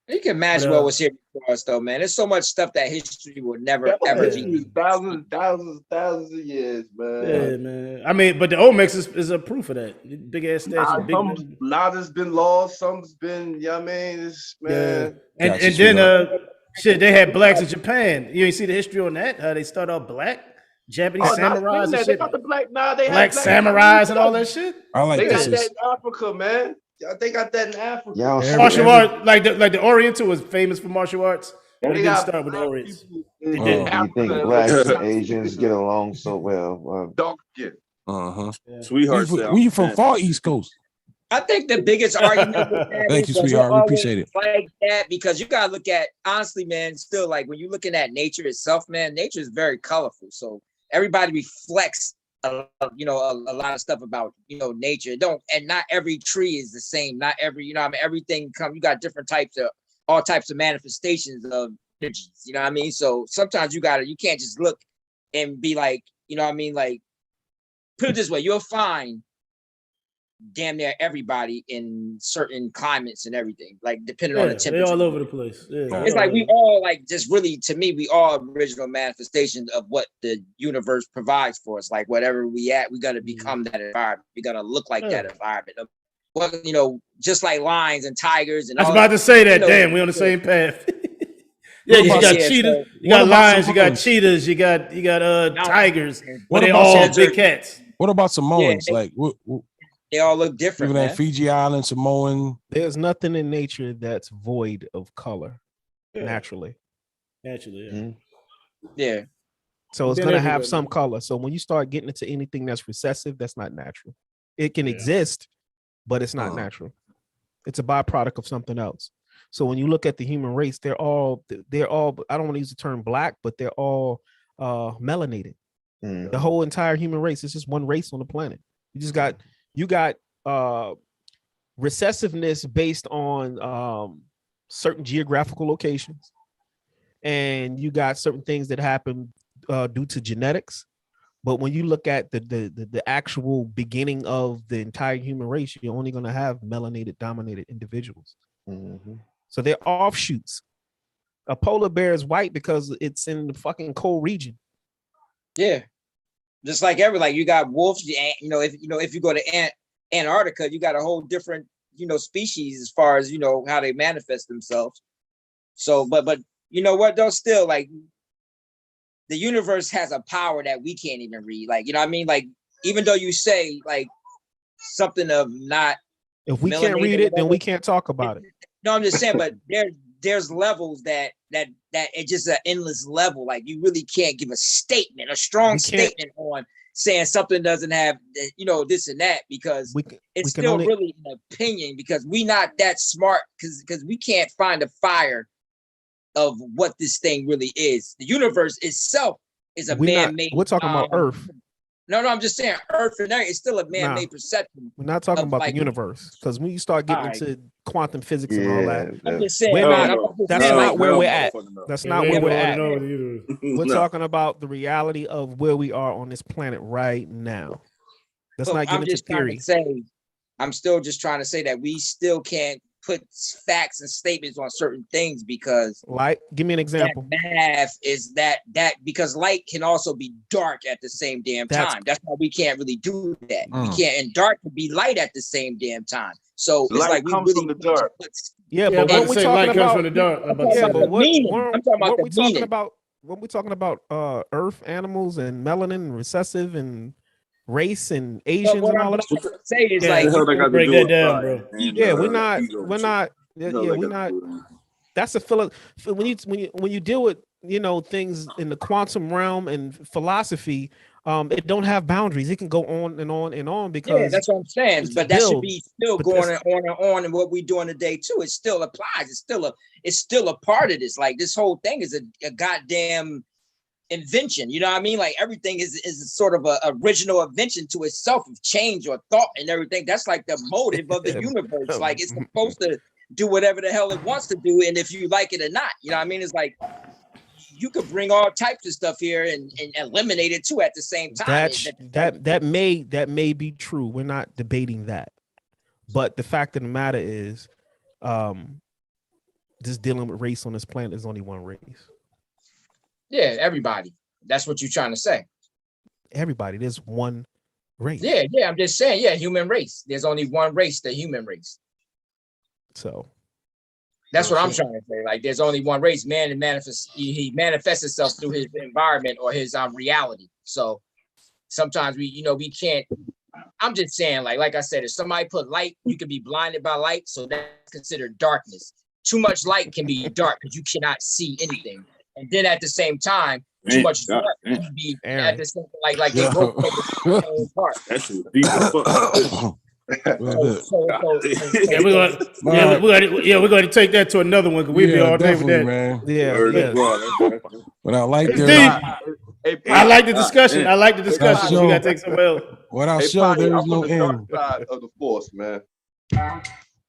Speaker 7: You can imagine what was here before us, though, man. There's so much stuff that history would never ever be.
Speaker 2: Thousands of years, man.
Speaker 3: Yeah, man. I mean, but the Olmecs is a proof of that. Big ass statue.
Speaker 2: A lot has been lost. Some's been, man.
Speaker 3: Yeah. And then shit, they had blacks in Japan. You ain't see the history on that? How they start off black? Japanese
Speaker 2: Oh, not
Speaker 3: samurais and
Speaker 2: that. They
Speaker 3: shit.
Speaker 2: got the black. Nah, they
Speaker 3: Black
Speaker 2: have
Speaker 3: samurais and all that shit.
Speaker 8: I like
Speaker 2: They got
Speaker 8: this.
Speaker 2: that in Africa, man. They got that in Africa.
Speaker 6: Y'all
Speaker 8: Every-
Speaker 3: Martial
Speaker 8: every-
Speaker 3: art, like the Oriental was famous for martial arts, but it
Speaker 2: They
Speaker 3: didn't
Speaker 2: got
Speaker 3: start with the
Speaker 2: black
Speaker 3: Orients.
Speaker 2: people
Speaker 3: It
Speaker 2: in
Speaker 3: did.
Speaker 6: Do you think
Speaker 2: Africa
Speaker 6: blacks
Speaker 2: that
Speaker 6: and Asians get along so well?
Speaker 2: dark skin.
Speaker 8: Uh-huh.
Speaker 5: Sweetheart
Speaker 8: We,
Speaker 5: said,
Speaker 8: we from far East Coast.
Speaker 7: I think the biggest argument with that
Speaker 8: Thank
Speaker 7: is
Speaker 8: you,
Speaker 7: that
Speaker 8: sweetheart.
Speaker 7: it
Speaker 8: We
Speaker 7: always
Speaker 8: appreciate it.
Speaker 7: like that because you gotta look at honestly, man. Still, like when you're looking at nature itself, man, nature is very colorful. So everybody reflects, a lot of stuff about nature. And not every tree is the same. Not every everything come. You got different types of all types of manifestations of energies. You know what I mean? So sometimes you can't just look and be like, like put it this way, you'll find damn near everybody in certain climates and everything, like depending on the
Speaker 3: They
Speaker 7: temperature.
Speaker 3: all over the place. Yeah,
Speaker 7: It's like we all like just really, to me, we all original manifestations of what the universe provides for us. Like whatever we at, we gotta become that environment. We gotta look like that environment. Well, just like lions and tigers and
Speaker 3: I was
Speaker 7: all
Speaker 3: about to say that.
Speaker 7: you know,
Speaker 3: Damn, we on the same path. Yeah, you got
Speaker 7: Yeah,
Speaker 3: cheetahs,
Speaker 7: so-
Speaker 3: you got
Speaker 8: What about
Speaker 3: lions, you got
Speaker 8: Samoans?
Speaker 3: cheetahs, you got tigers,
Speaker 7: What
Speaker 3: but they
Speaker 8: about
Speaker 3: all
Speaker 8: some-
Speaker 3: big cats.
Speaker 8: What about Samoans?
Speaker 7: Yeah.
Speaker 8: Like what
Speaker 7: they all look different,
Speaker 8: even
Speaker 7: man.
Speaker 8: that Fiji Island, Samoan.
Speaker 4: There's nothing in nature that's void of color naturally.
Speaker 3: Naturally, yeah.
Speaker 6: Mhm.
Speaker 7: Yeah.
Speaker 4: So it's
Speaker 3: Been
Speaker 4: gonna
Speaker 3: everywhere,
Speaker 4: have some
Speaker 3: man.
Speaker 4: color. So when you start getting into anything that's recessive, that's not natural. It can
Speaker 3: Yeah.
Speaker 4: exist, but it's not natural. It's a byproduct of something else. So when you look at the human race, they're all I don't want to use the term black, but they're all melanated.
Speaker 6: Mm.
Speaker 4: The whole entire human race is just one race on the planet. You got recessiveness based on certain geographical locations, and you got certain things that happen due to genetics. But when you look at the actual beginning of the entire human race, you're only going to have melanated dominated individuals.
Speaker 6: Mhm.
Speaker 4: So they're offshoots. A polar bear is white because it's in the fucking cold region.
Speaker 7: Yeah. Just like you got wolves, if you go to Antarctica, you got a whole different, species as far as, how they manifest themselves. So, but you know what though, still like the universe has a power that we can't even read. Like, you know what I mean? Like, even though you say like something of not,
Speaker 4: If we can't
Speaker 7: melanated
Speaker 4: read
Speaker 7: or
Speaker 4: it, then we
Speaker 7: whatever,
Speaker 4: can't talk about it.
Speaker 7: no, I'm just saying, but there's levels that it's just an endless level. Like you really can't give a strong
Speaker 4: We can't-
Speaker 7: statement on saying something doesn't have, this and that, because
Speaker 4: We
Speaker 7: it's
Speaker 4: can
Speaker 7: still
Speaker 4: only-
Speaker 7: really an opinion because we not that smart because we can't find a fire of what this thing really is. The universe itself is a man-made.
Speaker 4: We're talking about Earth.
Speaker 7: No, I'm just saying Earth and there is still a man-made perception.
Speaker 4: We're not talking
Speaker 7: of,
Speaker 4: about
Speaker 7: like-
Speaker 4: the universe, because when you start getting
Speaker 7: Alright.
Speaker 4: into quantum physics and all that,
Speaker 7: I'm just saying,
Speaker 4: We're
Speaker 7: man,
Speaker 4: not-
Speaker 7: I'm just
Speaker 4: that's
Speaker 7: saying,
Speaker 4: not
Speaker 7: like,
Speaker 4: where we're at. That's not where we're at.
Speaker 3: We're
Speaker 4: We're talking about the reality of where we are on this planet right now. Let's
Speaker 7: Look,
Speaker 4: not get
Speaker 7: I'm
Speaker 4: into
Speaker 7: just trying
Speaker 4: theory.
Speaker 7: to say, I'm still just trying to say that we still can't put facts and statements on certain things because
Speaker 4: Like, give me an example.
Speaker 7: that math is that because light can also be dark at the same damn
Speaker 4: That's-
Speaker 7: time. That's why we can't really do that. We
Speaker 8: Mm.
Speaker 7: can't, and dark can be light at the same damn time. So it's
Speaker 2: Light
Speaker 7: like we
Speaker 2: comes
Speaker 7: really
Speaker 2: from the dark.
Speaker 4: Yeah,
Speaker 3: Yeah,
Speaker 4: but
Speaker 3: but
Speaker 4: what we
Speaker 3: say
Speaker 4: talking
Speaker 3: light comes
Speaker 4: about?
Speaker 3: from the dark. I'm about to
Speaker 4: Yeah,
Speaker 3: say
Speaker 4: but
Speaker 3: that.
Speaker 4: what
Speaker 7: meaning. I'm talking about
Speaker 4: what
Speaker 7: the
Speaker 4: we talking
Speaker 7: meaning.
Speaker 4: about? When we talking about Earth animals and melanin and recessive and race and
Speaker 7: But
Speaker 4: Asians
Speaker 7: what
Speaker 4: and
Speaker 7: I'm
Speaker 4: all of that.
Speaker 7: trying to say is
Speaker 3: Yeah,
Speaker 7: like,
Speaker 5: The hell they got to
Speaker 3: break
Speaker 5: do
Speaker 3: that
Speaker 5: with
Speaker 3: down,
Speaker 5: pride
Speaker 3: bro.
Speaker 5: and,
Speaker 4: Yeah,
Speaker 5: ego
Speaker 4: we're not.
Speaker 5: and
Speaker 4: Yeah,
Speaker 5: shit. The hell
Speaker 4: yeah,
Speaker 5: they
Speaker 4: we're
Speaker 5: got
Speaker 4: not.
Speaker 5: to do with that?
Speaker 4: That's a when you deal with things in the quantum realm and philosophy, it don't have boundaries. It can go on and on and on
Speaker 7: yeah,
Speaker 4: because
Speaker 7: that's what I'm saying.
Speaker 4: it's
Speaker 7: But that should
Speaker 4: built,
Speaker 7: be still
Speaker 4: but
Speaker 7: going
Speaker 4: that's-
Speaker 7: on and on, and what we're doing today too. It still applies. It's still a part of this. Like this whole thing is a goddamn invention. You know what I mean? Like everything is sort of a original invention to itself of change or thought and everything. That's like the motive of the universe. Like it's supposed to do whatever the hell it wants to do, and if you like it or not, you know what I mean? It's like you could bring all types of stuff here and eliminate it too at the same time.
Speaker 4: that may be true. We're not debating that, but the fact of the matter is, just dealing with race on this planet is only one race.
Speaker 7: Yeah, everybody. That's what you're trying to say.
Speaker 4: Everybody, there's one race.
Speaker 7: Yeah. I'm just saying, yeah, human race. There's only one race, the human race.
Speaker 4: So
Speaker 7: That's what I'm trying to say. Like, there's only one race. Man, he manifests himself through his environment or his reality. So sometimes we can't. I'm just saying, like I said, if somebody put light, you can be blinded by light, so that's considered darkness. Too much light can be dark because you cannot see anything. And then at the same time, too much dark can be at the same like they both play the same part.
Speaker 5: That shit was deep as fuck.
Speaker 3: We're going to take that to another one because we'll be all day with that.
Speaker 1: Man.
Speaker 4: Yeah.
Speaker 1: Without light,
Speaker 3: It's
Speaker 1: there.
Speaker 3: deep. I like the discussion. I like the discussion. We got to take somewhere else.
Speaker 1: Without show, there is no end.
Speaker 2: Side of the force, man.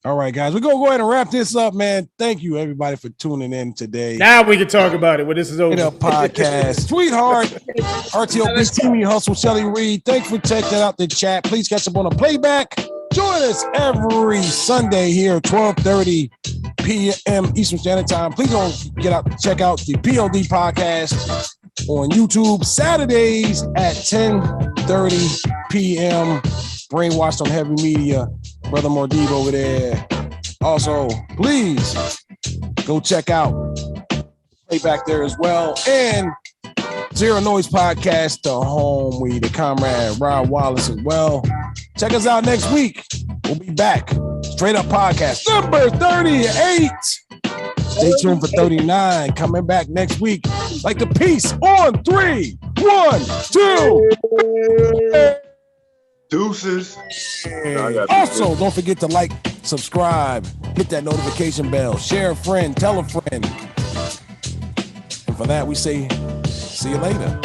Speaker 1: All right, guys, we're gonna go ahead and wrap this up, man. Thank you, everybody, for tuning in today.
Speaker 3: Now we can talk about it when this is over.
Speaker 1: Podcast, sweetheart, RTO Big Team, Hustle, Shelly Reed. Thanks for checking out the chat. Please catch up on the playback. Join us every Sunday here, 12:30 p.m. Eastern Standard Time. Please don't check out the POD podcast on YouTube Saturdays at 10:30 p.m. Brainwashed on Heavy Media. Brother Mordib over there. Also, please go check out playback there as well. And Zero Noise Podcast, the homie, the comrade Rod Wallace as well. Check us out next week. We'll be back. Straight Up Podcast number 38. Stay tuned for 39. Coming back next week. Like the peace on 3, 1, 2.
Speaker 2: Deuces.
Speaker 1: Also, don't forget to like, subscribe, hit that notification bell, share a friend, tell a friend. And for that, we say, see you later.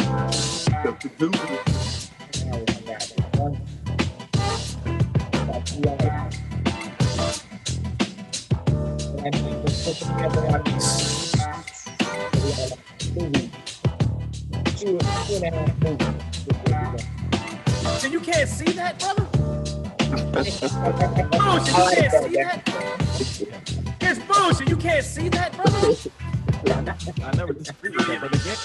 Speaker 3: So you can't see that, brother? Bullshit, you can't see that? It's bullshit, you can't see that, brother?
Speaker 4: I never disagreed with that, but again.